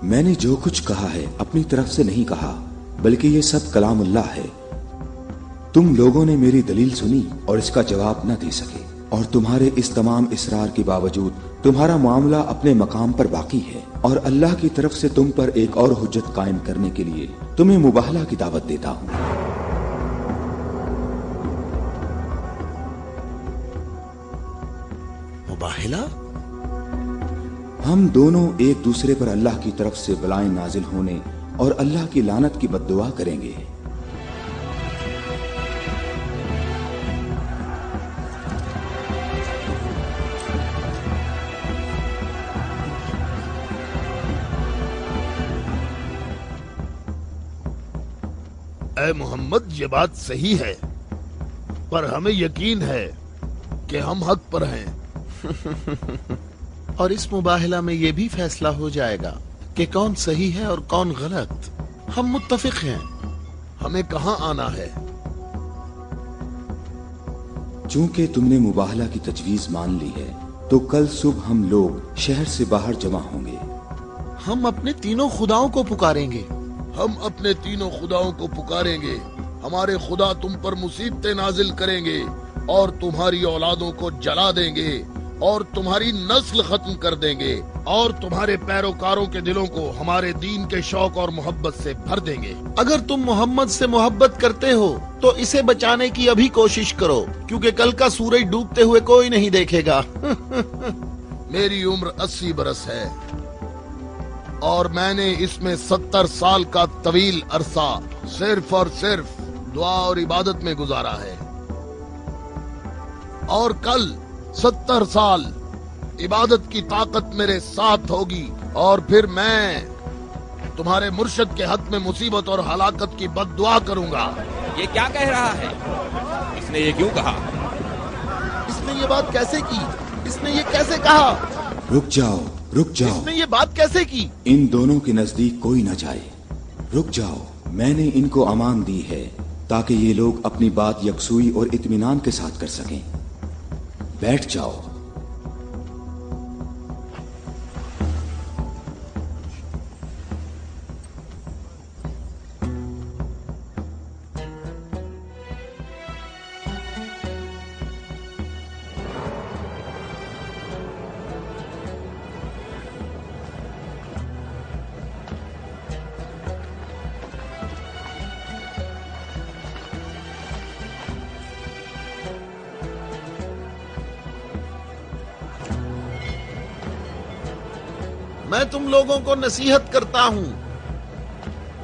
میں نے جو کچھ کہا ہے اپنی طرف سے نہیں کہا، بلکہ یہ سب کلام اللہ ہے. تم لوگوں نے میری دلیل سنی اور اس کا جواب نہ دے سکے، اور تمہارے اس تمام اصرار کے باوجود تمہارا معاملہ اپنے مقام پر باقی ہے. اور اللہ کی طرف سے تم پر ایک اور حجت قائم کرنے کے لیے تمہیں مباہلہ کی دعوت دیتا ہوں. مباہلہ؟ ہم دونوں ایک دوسرے پر اللہ کی طرف سے بلائیں نازل ہونے اور اللہ کی لعنت کی بد دعا کریں گے. اے محمد، یہ بات صحیح ہے، پر ہمیں یقین ہے کہ ہم حق پر ہیں. اور اس مباہلہ میں یہ بھی فیصلہ ہو جائے گا کہ کون صحیح ہے اور کون غلط. ہم متفق ہیں. ہمیں کہاں آنا ہے؟ چونکہ تم نے مباہلہ کی تجویز مان لی ہے تو کل صبح ہم لوگ شہر سے باہر جمع ہوں گے. ہم اپنے تینوں خداؤں کو پکاریں گے. ہم اپنے تینوں خداؤں کو پکاریں گے. ہمارے خدا تم پر مصیبتیں نازل کریں گے اور تمہاری اولادوں کو جلا دیں گے اور تمہاری نسل ختم کر دیں گے اور تمہارے پیروکاروں کے دلوں کو ہمارے دین کے شوق اور محبت سے بھر دیں گے. اگر تم محمد سے محبت کرتے ہو تو اسے بچانے کی ابھی کوشش کرو، کیونکہ کل کا سورج ڈوبتے ہوئے کوئی نہیں دیکھے گا. میری عمر 80 برس ہے اور میں نے اس میں 70 سال کا طویل عرصہ صرف اور صرف دعا اور عبادت میں گزارا ہے، اور کل 70 سال عبادت کی طاقت میرے ساتھ ہوگی اور پھر میں تمہارے مرشد کے حق میں مصیبت اور ہلاکت کی بد دعا کروں گا. یہ کیا کہہ رہا ہے؟ اس نے یہ کیوں کہا؟ اس نے یہ بات کیسے کی؟ اس نے یہ کیسے کہا؟ رک جاؤ، رک جاؤ. اس نے یہ بات کیسے کی؟ ان دونوں کے نزدیک کوئی نہ جائے. رک جاؤ. میں نے ان کو امان دی ہے تاکہ یہ لوگ اپنی بات یکسوئی اور اطمینان کے ساتھ کر سکیں. بیٹھ جاؤ. میں تم لوگوں کو نصیحت کرتا ہوں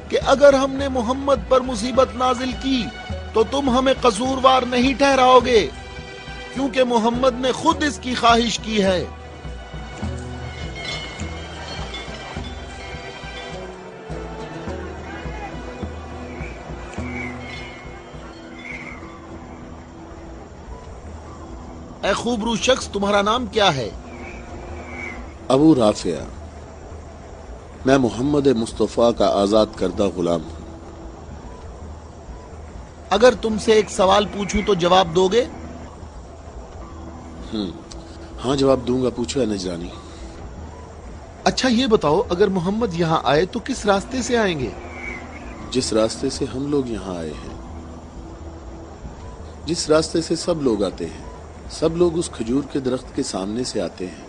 کہ اگر ہم نے محمد پر مصیبت نازل کی تو تم ہمیں قصوروار نہیں ٹھہراؤ گے، کیونکہ محمد نے خود اس کی خواہش کی ہے. اے خوبرو شخص، تمہارا نام کیا ہے؟ ابو رافع، میں محمد مصطفیٰ کا آزاد کردہ غلام ہوں۔ اگر تم سے ایک سوال پوچھوں تو جواب دو گے؟ ہاں جواب دوں گا، پوچھو اے نجرانی۔ اچھا یہ بتاؤ، اگر محمد یہاں آئے تو کس راستے سے آئیں گے؟ جس راستے سے ہم لوگ یہاں آئے ہیں، جس راستے سے سب لوگ آتے ہیں، سب لوگ اس کھجور کے درخت کے سامنے سے آتے ہیں۔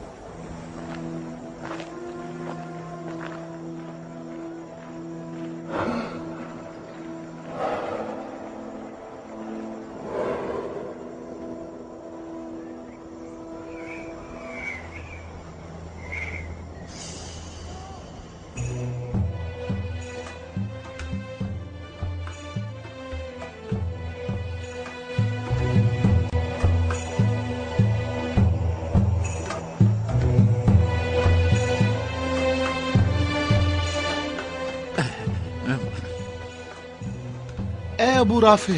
اے ابو رافع،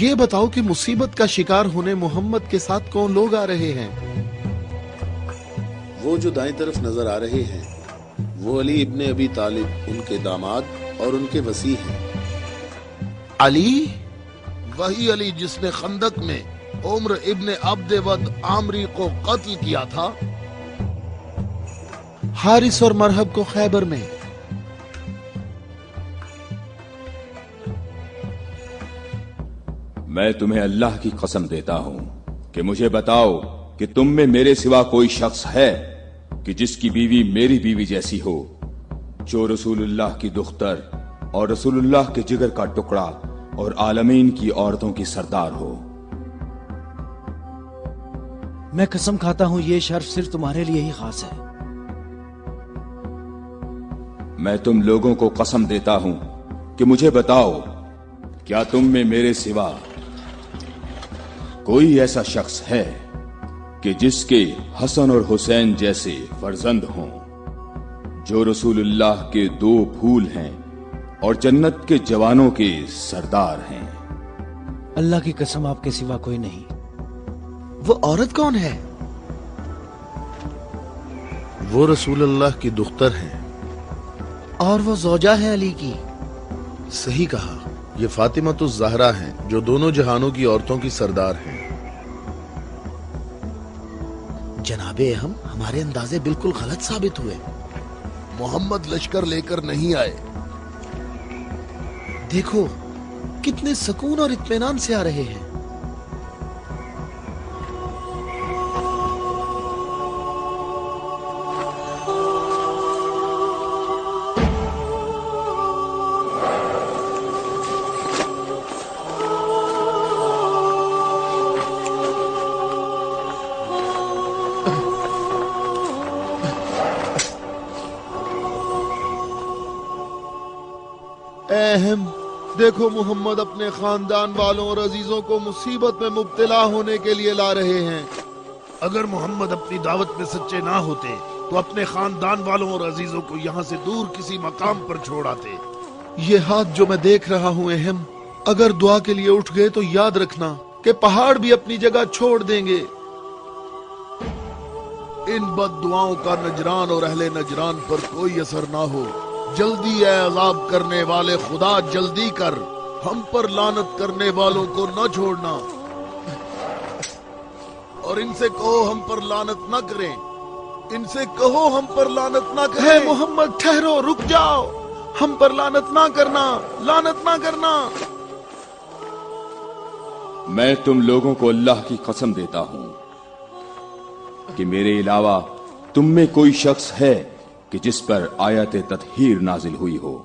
یہ بتاؤ کہ مصیبت کا شکار ہونے محمد کے ساتھ کون لوگ آ رہے ہیں؟ وہ جو دائیں طرف نظر آ رہے ہیں وہ علی ابن ابی طالب، ان کے داماد اور ان کے وصی ہیں۔ علی؟ وہی علی جس نے خندق میں عمر ابن عبد ود عامری کو قتل کیا تھا؟ حارث اور مرحب کو خیبر میں؟ میں تمہیں اللہ کی قسم دیتا ہوں کہ مجھے بتاؤ کہ تم میں میرے سوا کوئی شخص ہے کہ جس کی بیوی میری بیوی جیسی ہو، جو رسول اللہ کی دختر اور رسول اللہ کے جگر کا ٹکڑا اور عالمین کی عورتوں کی سردار ہو۔ میں قسم کھاتا ہوں یہ شرف صرف تمہارے لیے ہی خاص ہے۔ میں تم لوگوں کو قسم دیتا ہوں کہ مجھے بتاؤ، کیا تم میں میرے سوا کوئی ایسا شخص ہے کہ جس کے حسن اور حسین جیسے فرزند ہوں، جو رسول اللہ کے دو پھول ہیں اور جنت کے جوانوں کے سردار ہیں؟ اللہ کی قسم آپ کے سوا کوئی نہیں۔ وہ عورت کون ہے؟ وہ رسول اللہ کی دختر ہیں۔ اور وہ زوجہ ہے علی کی؟ صحیح کہا، یہ فاطمہ الزہرا ہیں جو دونوں جہانوں کی عورتوں کی سردار ہیں۔ جناب اہم، ہمارے اندازے بالکل غلط ثابت ہوئے۔ محمد لشکر لے کر نہیں آئے۔ دیکھو کتنے سکون اور اطمینان سے آ رہے ہیں۔ اہم دیکھو، محمد اپنے خاندان والوں اور عزیزوں کو مصیبت میں مبتلا ہونے کے لیے لا رہے ہیں۔ اگر محمد اپنی دعوت میں سچے نہ ہوتے تو اپنے خاندان والوں اور عزیزوں کو یہاں سے دور کسی مقام پر چھوڑ آتے۔ یہ ہاتھ جو میں دیکھ رہا ہوں اہم، اگر دعا کے لیے اٹھ گئے تو یاد رکھنا کہ پہاڑ بھی اپنی جگہ چھوڑ دیں گے۔ ان بد دعاؤں کا نجران اور اہل نجران پر کوئی اثر نہ ہو۔ جلدی اے عذاب کرنے والے خدا، جلدی کر، ہم پر لعنت کرنے والوں کو نہ چھوڑنا، اور ان سے کہو ہم پر لعنت نہ کریں، ان سے کہو ہم پر لعنت نہ کریں۔ اے محمد ٹھہرو، رک جاؤ، ہم پر لعنت نہ کرنا، لعنت نہ کرنا۔ میں تم لوگوں کو اللہ کی قسم دیتا ہوں کہ میرے علاوہ تم میں کوئی شخص ہے کہ جس پر آیت تطہیر نازل ہوئی ہو،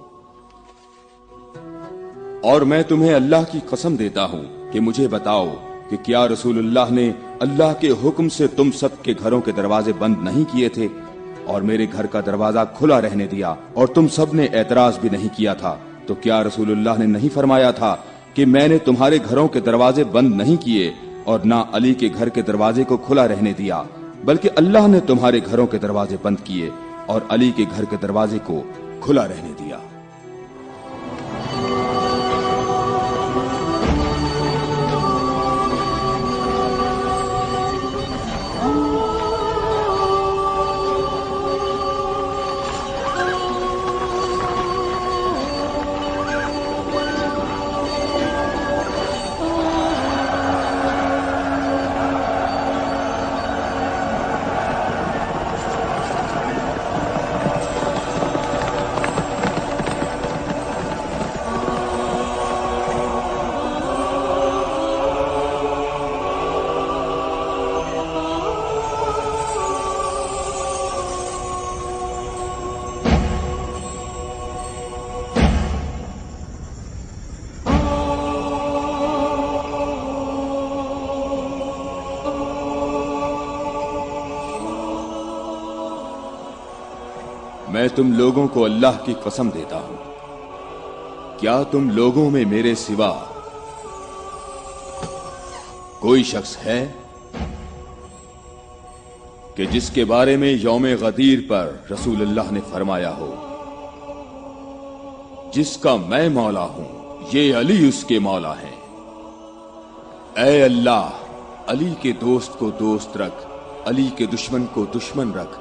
اور میں تمہیں اللہ کی قسم دیتا ہوں کہ مجھے بتاؤ کہ کیا رسول اللہ نے اللہ کے حکم سے تم سب کے گھروں کے دروازے بند نہیں کیے تھے اور میرے گھر کا دروازہ کھلا رہنے دیا، اور تم سب نے اعتراض بھی نہیں کیا تھا؟ تو کیا رسول اللہ نے نہیں فرمایا تھا کہ میں نے تمہارے گھروں کے دروازے بند نہیں کیے اور نہ علی کے گھر کے دروازے کو کھلا رہنے دیا، بلکہ اللہ نے تمہارے گھروں کے دروازے بند کیے اور علی کے گھر کے دروازے کو کھلا رہنے دیا؟ मैं तुम लोगों को अल्लाह की कसम देता हूं, क्या तुम लोगों में मेरे सिवा कोई शख्स है कि जिसके बारे में यौम गदीर पर रसूलुल्लाह ने फरमाया हो, जिसका मैं मौला हूं, ये अली उसके मौला हैं। ऐ अल्लाह, अली के दोस्त को दोस्त रख, अली के दुश्मन को दुश्मन रख,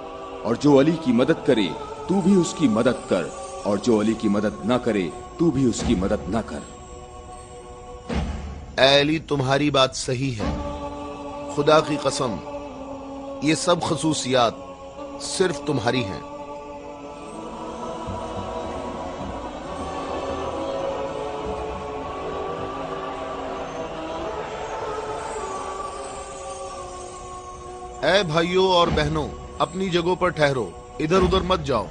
और जो अली की मदद करे तू भी उसकी मदद कर, और जो अली की मदद ना करे तू भी उसकी मदद ना कर। ऐ अली, तुम्हारी बात सही है, खुदा की कसम ये सब खसूसियात सिर्फ तुम्हारी हैं। ऐ भाइयों और बहनों, अपनी जगहों पर ठहरो, इधर उधर मत जाओ,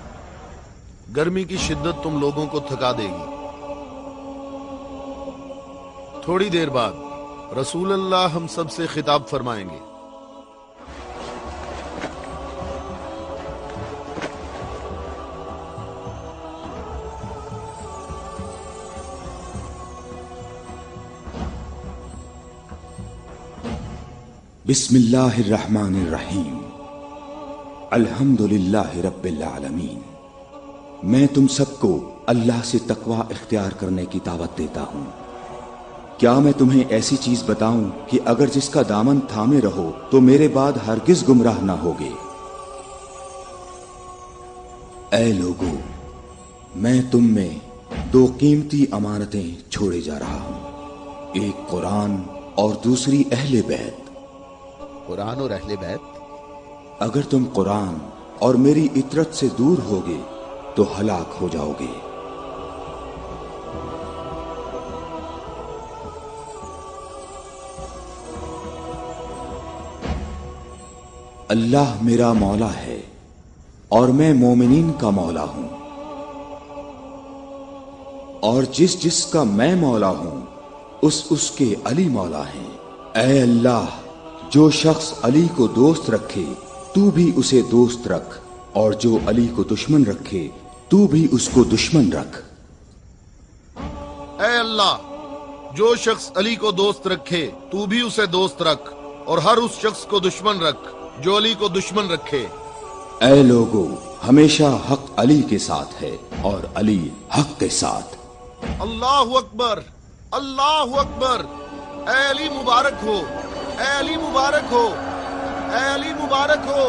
गर्मी की शिद्दत तुम लोगों को थका देगी। थोड़ी देर बाद रसूलुल्लाह हम सब से खिताब फरमाएंगे। बिस्मिल्लाहिर्रहमानिर्रहीम, अल्हम्दुलिल्लाहि रब्बिल आलमीन। मैं तुम सबको अल्लाह से तकवा इख्तियार करने की दावत देता हूँ। क्या मैं तुम्हें ऐसी चीज बताऊं कि अगर जिसका दामन थामे रहो तो मेरे बाद हरगिज गुमराह ना होगे। ऐ लोगो, मैं तुम में दो कीमती अमानतें छोड़े जा रहा हूं, एक कुरान और दूसरी अहले बैत। कुरान और अहले बैत? अगर तुम कुरान और मेरी इतरत से दूर होगे तो हलाक हो जाओगे। अल्लाह मेरा मौला है और मैं मोमिनीन का मौला हूं, और जिसका मैं मौला हूं उसके अली मौला हैं। ऐ अल्लाह, जो शख्स अली को दोस्त रखे तू भी उसे दोस्त रख, और जो अली को दुश्मन रखे तू भी उसको दुश्मन रख। ऐ अल्लाह, जो शख्स अली को दोस्त रखे तू भी उसे दोस्त रख, और हर उस शख्स को दुश्मन रख जो अली को दुश्मन रखे। ऐ लोगो, हमेशा हक अली के साथ है और अली हक के साथ। अल्लाहु अकबर, अल्लाहु अकबर। ऐ अली मुबारक हो, ऐ अली मुबारक हो, ऐ अली मुबारक हो।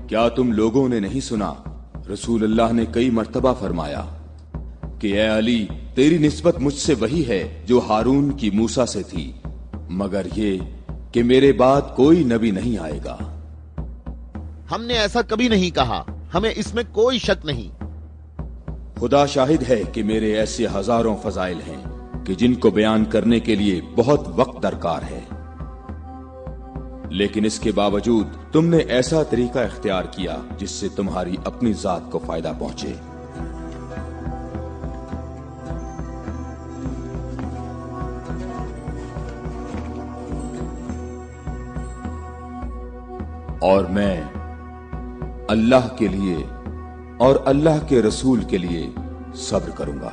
क्या तुम लोगों ने नहीं सुना, रसूलुल्लाह ने कई मर्तबा फरमाया कि ऐ अली, तेरी निस्बत मुझसे वही है जो हारून की मूसा से थी, मगर ये कि मेरे बाद कोई नबी नहीं आएगा। हमने ऐसा कभी नहीं कहा, हमें इसमें कोई शक नहीं। खुदा शाहिद है कि मेरे ऐसे हजारों फजाइल हैं कि जिनको बयान करने के लिए बहुत वक्त दरकार है, लेकिन इसके बावजूद तुमने ऐसा तरीका इख्तियार किया जिससे तुम्हारी अपनी जात को फायदा पहुंचे। और मैं अल्लाह के लिए और अल्लाह के रसूल के लिए सब्र करूंगा।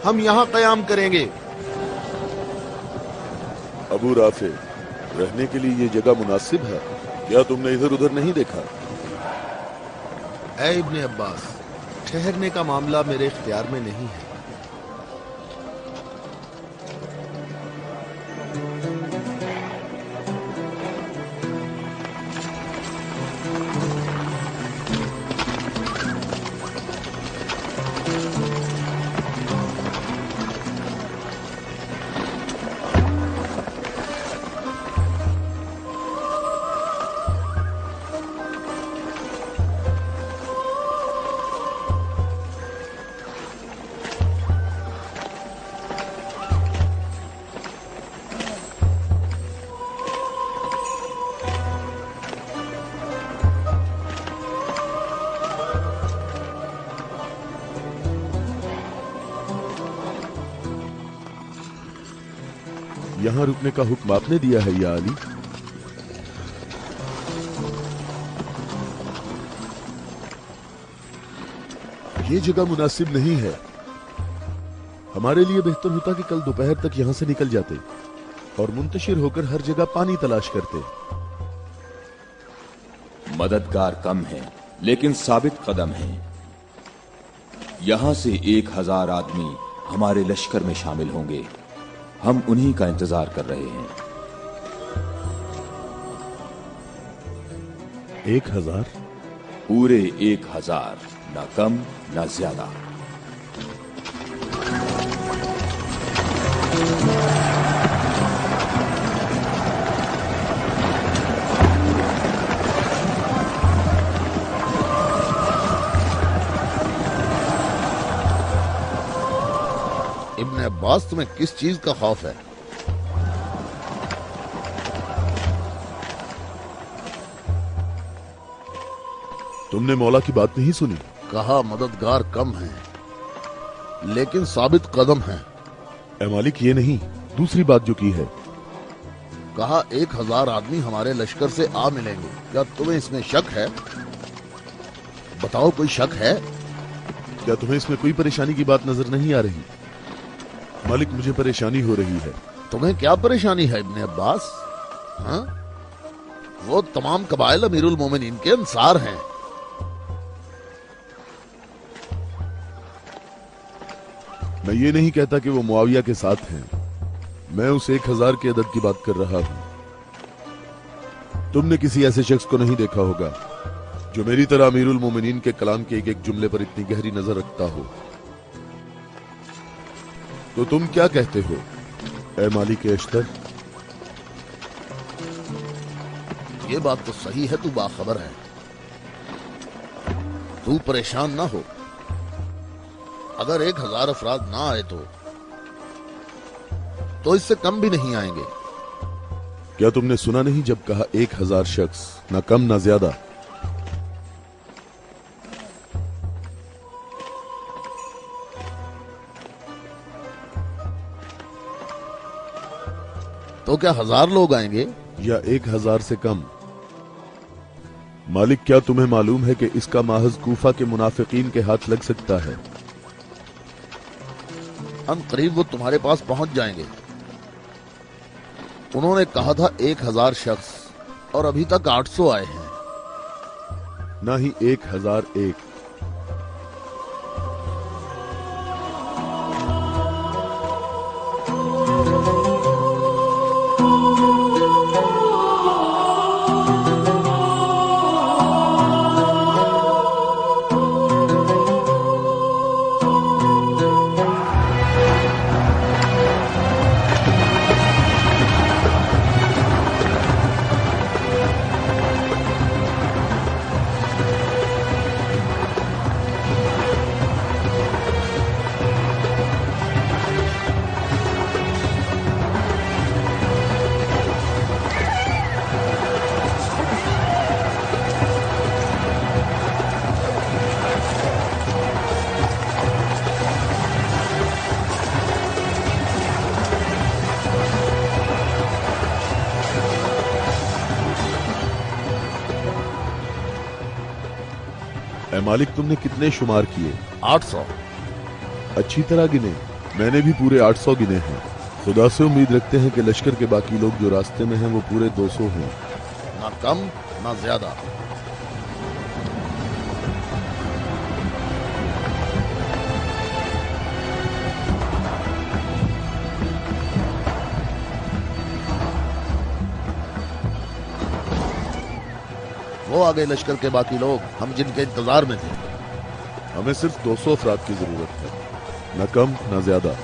हम यहाँ कयाम करेंगे। अबू राफे, रहने के लिए ये जगह मुनासिब है? क्या तुमने इधर उधर नहीं देखा? ऐ इब्ने अब्बास, ठहरने का मामला मेरे इख्तियार में नहीं है। यहाँ रुकने का हुक्म आपने दिया है या अली? ये जगह मुनासिब नहीं है। हमारे लिए बेहतर होता कि कल दोपहर तक यहाँ से निकल जाते और मुंतशिर होकर हर जगह पानी तलाश करते। मददगार कम है लेकिन साबित कदम है। यहां से 1000 आदमी हमारे लश्कर में शामिल होंगे। हम उन्हीं का इंतजार कर रहे हैं। 1000? पूरे 1000, ना कम ना ज्यादा। इब्ने अब्बास, तुम्हें किस चीज का खौफ है? तुमने मौला की बात नहीं सुनी? कहा मददगार कम है लेकिन साबित कदम है। ए मालिक, ये नहीं, दूसरी बात जो की है। कहा 1000 आदमी हमारे लश्कर से आ मिलेंगे। क्या तुम्हें इसमें शक है? बताओ, कोई शक है? क्या तुम्हें इसमें कोई परेशानी की बात नजर नहीं आ रही? मालिक, मुझे परेशानी हो रही है। तुम्हें क्या परेशानी है इब्ने अब्बास? हाँ? वो तमाम कबाइल अमीरुल मोमिनीन के अंसार हैं। मैं ये नहीं कहता कि वो मुआविया के साथ हैं। मैं उस 1000 के अदद की बात कर रहा हूं। तुमने किसी ऐसे शख्स को नहीं देखा होगा जो मेरी तरह अमीरुल मोमिनीन के कलाम के एक एक जुमले पर इतनी गहरी नजर रखता हो। तो तुम क्या कहते हो ए मालिक अश्तर? ये बात तो सही है, तू बाखबर है। तू परेशान ना हो। अगर 1000 अफराद ना आए तो इससे कम भी नहीं आएंगे। क्या तुमने सुना नहीं जब कहा 1000 शख्स, ना कम ना ज्यादा? तो क्या 1000 लोग आएंगे या 1000 से कम? मालिक, क्या तुम्हें मालूम है कि इसका माहज कूफा के मुनाफिकीन के हाथ लग सकता है? अन करीब वो तुम्हारे पास पहुंच जाएंगे। उन्होंने कहा था 1000 शख्स और अभी तक 800 आए हैं। ना ही 1001। ए मालिक, तुमने कितने शुमार किए? 800। अच्छी तरह गिने? मैंने भी पूरे 800 गिने हैं। खुदा से उम्मीद रखते हैं कि लश्कर के बाकी लोग जो रास्ते में हैं वो पूरे 200 हों। ना कम ना ज्यादा। वो आ गए लश्कर के बाकी लोग, हम जिनके इंतजार में थे। हमें सिर्फ 200 अफराद की जरूरत है, न कम न ज्यादा।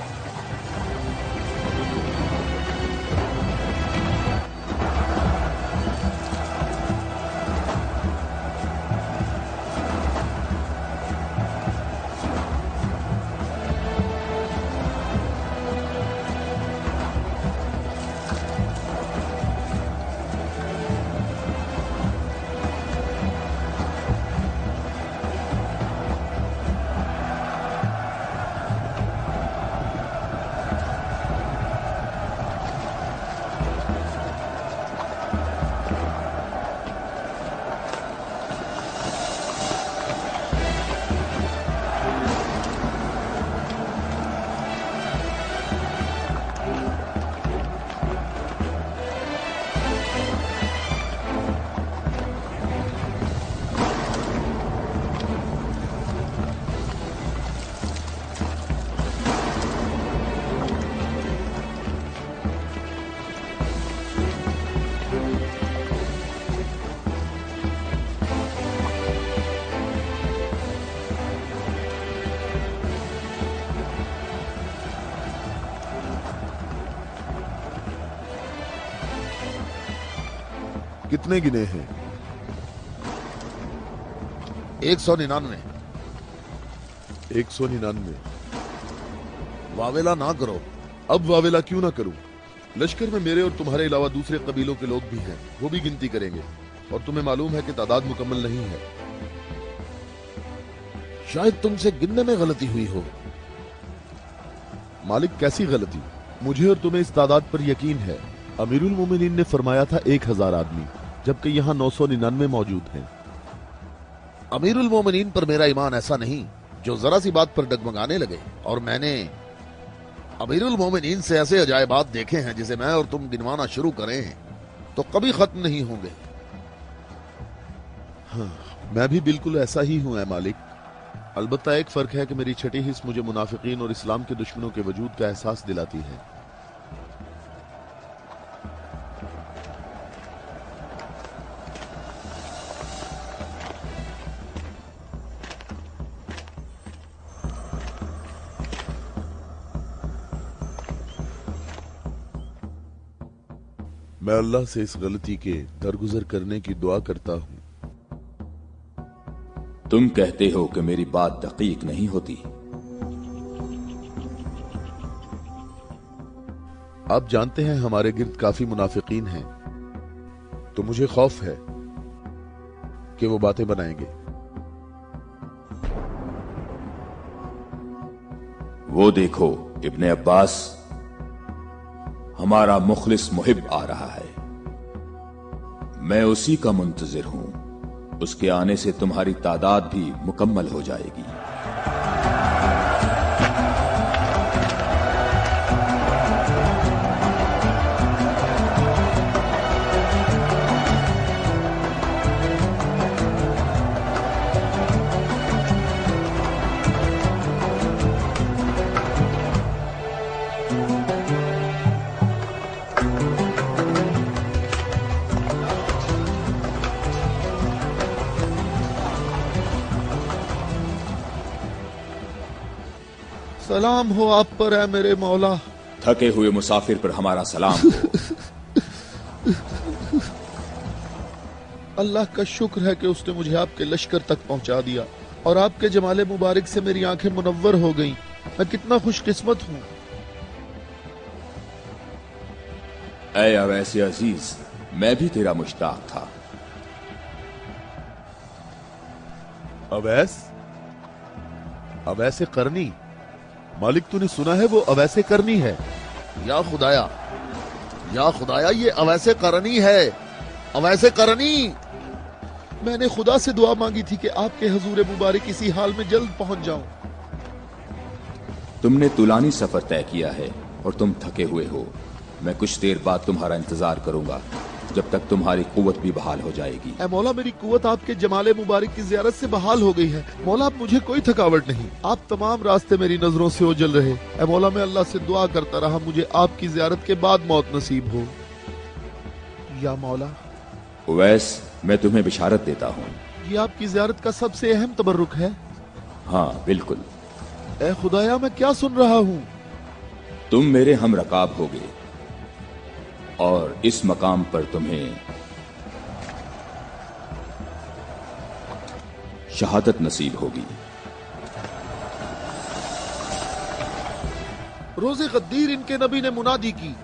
कितने गिने हैं? 199। 199। वावेला ना करो। अब वावेला क्यों ना करूं? लश्कर में मेरे और तुम्हारे अलावा दूसरे कबीलों के लोग भी हैं, वो भी गिनती करेंगे। और तुम्हें मालूम है कि तादाद मुकम्मल नहीं है। शायद तुमसे गिनने में गलती हुई हो। मालिक, कैसी गलती? मुझे और तुम्हें इस तादाद पर यकीन है। अमीरुल मोमिनीन ने फरमाया था 1000 आदमी, जबकि यहाँ 999 मौजूद हैं। अमीरुल मोमिनीन पर मेरा ईमान ऐसा नहीं जो जरा सी बात पर डगमगाने लगे। और मैंने अमीरुल मोमिनीन से ऐसे अजायबात देखे हैं जिसे मैं और तुम गिनवाना शुरू करें तो कभी खत्म नहीं होंगे। हाँ, मैं भी बिल्कुल ऐसा ही हूं ऐ मालिक। अलबत्ता एक फर्क है कि मेरी छठी हिस्स मुझे मुनाफिकीन और इस्लाम के दुश्मनों के वजूद का एहसास दिलाती है। मैं अल्लाह से इस गलती के दरगुजर करने की दुआ करता हूं। तुम कहते हो कि मेरी बात दकीक नहीं होती। आप जानते हैं हमारे गिर्द काफी मुनाफिकीन हैं, तो मुझे खौफ है कि वो बातें बनाएंगे। वो देखो, इब्ने अब्बास, हमारा मुखलिस मुहिब आ रहा है। मैं उसी का मुंतजिर हूं। उसके आने से तुम्हारी तादाद भी मुकम्मल हो जाएगी। सलाम हो आप पर है मेरे मौला। थके हुए मुसाफिर पर हमारा सलाम हो। अल्लाह का शुक्र है कि उसने मुझे आपके लश्कर तक पहुंचा दिया और आपके जमाले मुबारक से मेरी आंखें मुनव्वर हो गईं। मैं कितना खुशकिस्मत हूं। ऐ अवैस अजीज, मैं भी तेरा मुश्ताक था। अवैस? अवैसे करनी? मालिक तूने सुना है वो अवैसे करनी है? या खुदाया ये अवैसे करनी है, अवैसे करनी। मैंने खुदा से दुआ मांगी थी कि आपके हजूर मुबारक इसी हाल में जल्द पहुंच जाऊं। तुमने तुलानी सफर तय किया है और तुम थके हुए हो। मैं कुछ देर बाद तुम्हारा इंतजार करूंगा जब तक तुम्हारी कुव्वत भी बहाल हो जाएगी। ऐ मौला, मेरी कुव्वत आपके जमाले मुबारक की ज़ियारत से बहाल हो गई है। मौला, अब मुझे कोई थकावट नहीं। आप तमाम रास्ते मेरी नजरों से ओझल रहे। ऐ मौला, मैं अल्लाह से दुआ करता रहा मुझे आपकी ज़ियारत के बाद मौत नसीब हो। या मौला, उवैस, मैं तुम्हें बिशारत देता हूँ। ये आपकी ज़ियारत का सबसे अहम तबर्रुक है। हाँ बिल्कुल। ऐ खुदाया, मैं क्या सुन रहा हूँ? तुम मेरे हम रकाब होगे और इस मकाम पर तुम्हें शहादत नसीब होगी। रोज़े गद्दीर इनके नबी ने मुनादी की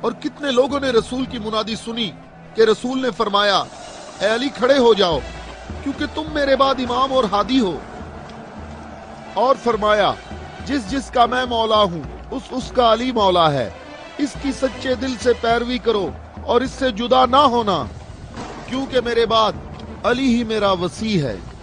और कितने लोगों ने रसूल की मुनादी सुनी कि रसूल ने फरमाया, ऐ अली खड़े हो जाओ क्योंकि तुम मेरे बाद इमाम और हादी हो। और फरमाया, जिसका मैं मौला हूँ उसका अली मौला है। इसकी सच्चे दिल से पैरवी करो और इससे जुदा ना होना, क्योंकि मेरे बाद अली ही मेरा वसी है।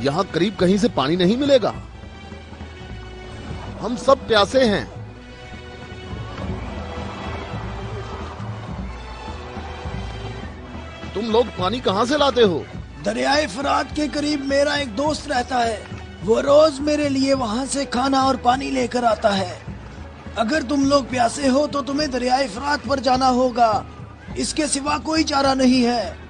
यहां करीब कहीं से पानी नहीं मिलेगा। हम सब प्यासे हैं। तुम लोग पानी कहां से लाते हो? दरियाए फरात के करीब मेरा एक दोस्त रहता है। वो रोज मेरे लिए वहाँ से खाना और पानी लेकर आता है। अगर तुम लोग प्यासे हो तो तुम्हें दरियाए फरात पर जाना होगा। इसके सिवा कोई चारा नहीं है।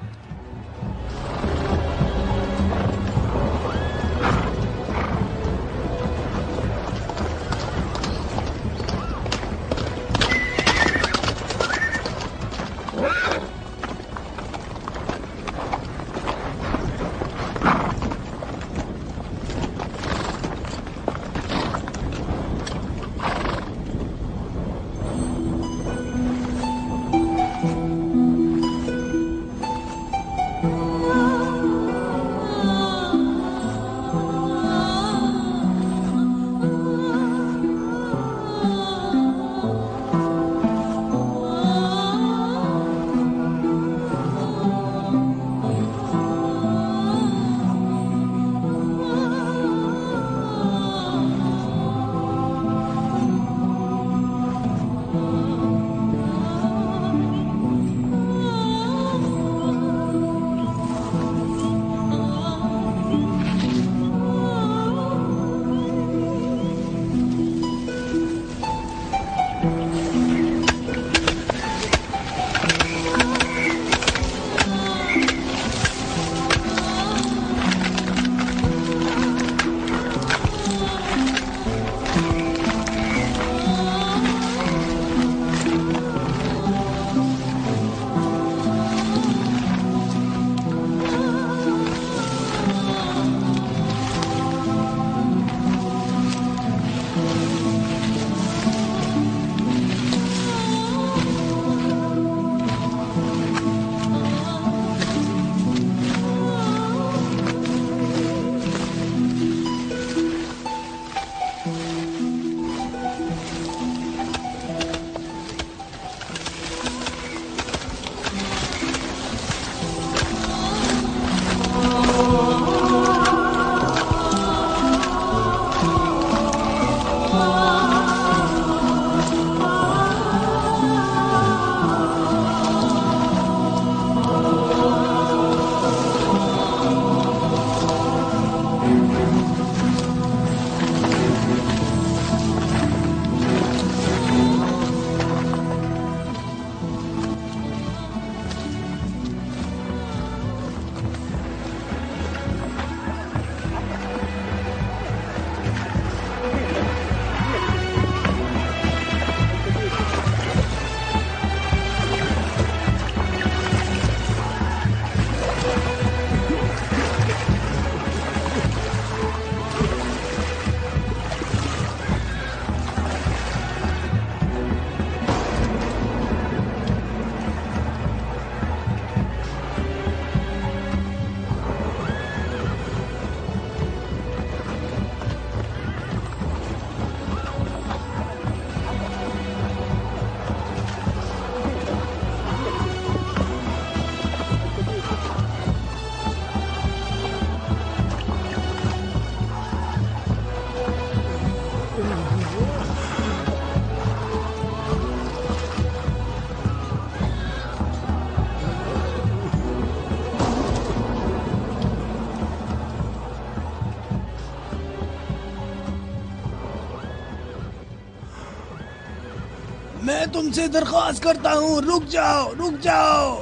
میں تم سے درخواست کرتا ہوں، رک جاؤ، رک جاؤ،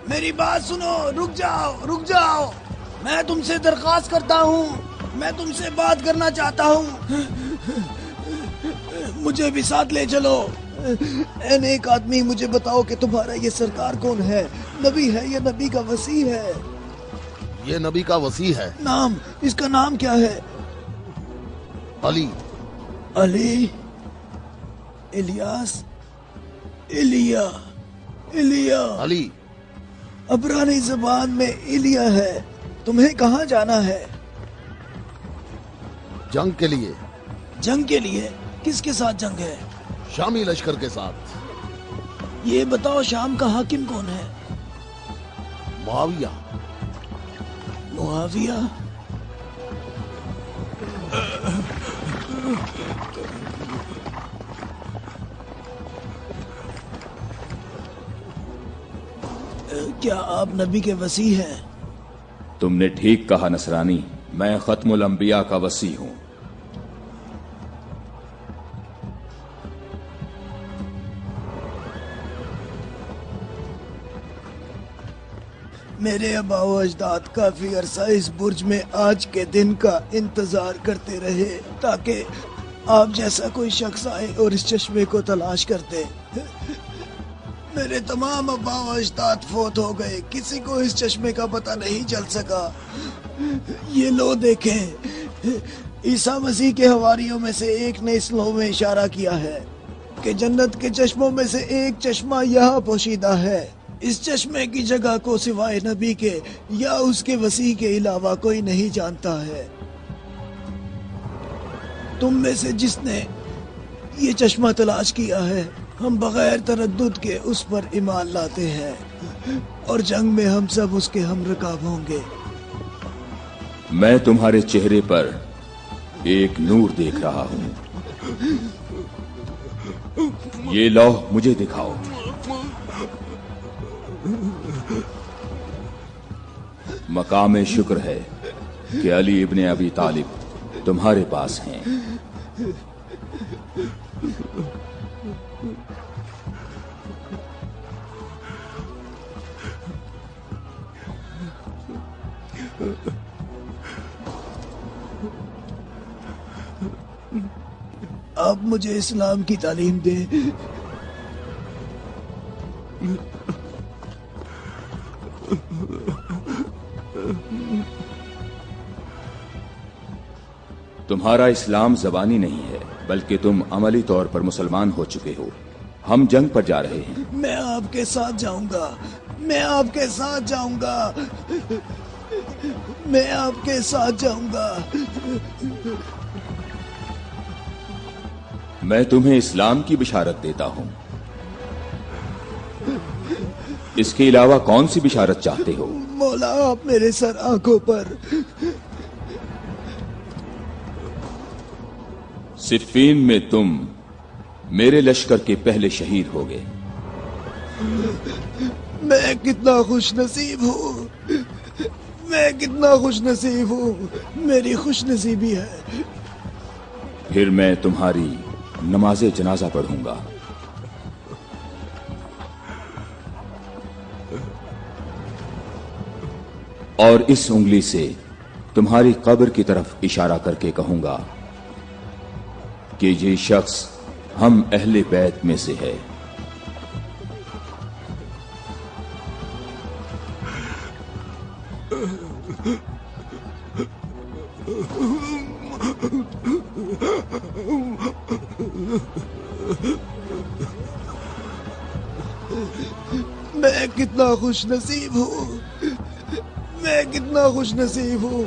میری بات سنو، رک جاؤ، رک جاؤ، میں تم سے درخواست کرتا ہوں، میں تم سے بات کرنا چاہتا ہوں، مجھے بھی ساتھ لے چلو۔ اے نیک آدمی، مجھے بتاؤ کہ تمہارا یہ سرکار کون ہے؟ نبی ہے یا نبی کا وصی ہے؟ یہ نبی کا وصی ہے۔ نام، اس کا نام کیا ہے؟ علی۔ علی، الیاس، ایلیا، ایلیا۔ علی عبرانی زبان میں ایلیا ہے۔ تمہیں کہاں جانا ہے؟ جنگ کے لیے۔ جنگ کے لیے؟ کس کے ساتھ جنگ ہے؟ شامی لشکر کے ساتھ۔ یہ بتاؤ شام کا حاکم کون ہے؟ معاویہ۔ معاویہ؟ کیا آپ نبی کے وصی ہیں؟ تم نے ٹھیک کہا نصرانی، میں ختم الانبیاء کا وصی ہوں۔ میرے آبا و اجداد کافی عرصہ اس برج میں آج کے دن کا انتظار کرتے رہے تاکہ آپ جیسا کوئی شخص آئے اور اس چشمے کو تلاش کرتے۔ میرے تمام آبا و اجداد فوت ہو گئے، کسی کو اس چشمے کا پتہ نہیں چل سکا۔ یہ لو دیکھیں، عیسیٰ مسیح کے حواریوں میں سے ایک نے اس لو میں اشارہ کیا ہے کہ جنت کے چشموں میں سے ایک چشمہ یہاں پوشیدہ ہے۔ اس چشمے کی جگہ کو سوائے نبی کے یا اس کے وصی کے علاوہ کوئی نہیں جانتا ہے۔ تم میں سے جس نے یہ چشمہ تلاش کیا ہے، ہم بغیر تردد کے اس پر ایمان لاتے ہیں اور جنگ میں ہم سب اس کے ہم رکاب ہوں گے۔ میں تمہارے چہرے پر ایک نور دیکھ رہا ہوں، یہ لوح مجھے دکھاؤ۔ مقام شکر ہے کہ علی ابن ابی طالب تمہارے پاس ہیں۔ آپ مجھے اسلام کی تعلیم دیں۔ تمہارا اسلام زبانی نہیں ہے بلکہ تم عملی طور پر مسلمان ہو چکے ہو۔ ہم جنگ پر جا رہے ہیں۔ میں آپ کے ساتھ جاؤں گا، میں آپ کے ساتھ جاؤں گا، میں آپ کے ساتھ جاؤں گا۔ میں تمہیں اسلام کی بشارت دیتا ہوں۔ اس کے علاوہ کون سی بشارت چاہتے ہو؟ مولا، آپ میرے سر آنکھوں پر۔ صفین میں تم میرے لشکر کے پہلے شہید ہو گئے۔ میں کتنا خوش نصیب ہوں، میں کتنا خوش نصیب ہوں، میری خوش نصیبی ہے۔ پھر میں تمہاری نماز جنازہ پڑھوں گا۔ اور اس انگلی سے تمہاری قبر کی طرف اشارہ کر کے کہوں گا کہ یہ شخص ہم اہل بیت میں سے ہے۔ میں کتنا خوش نصیب ہوں، میں کتنا خوش نصیب ہوں۔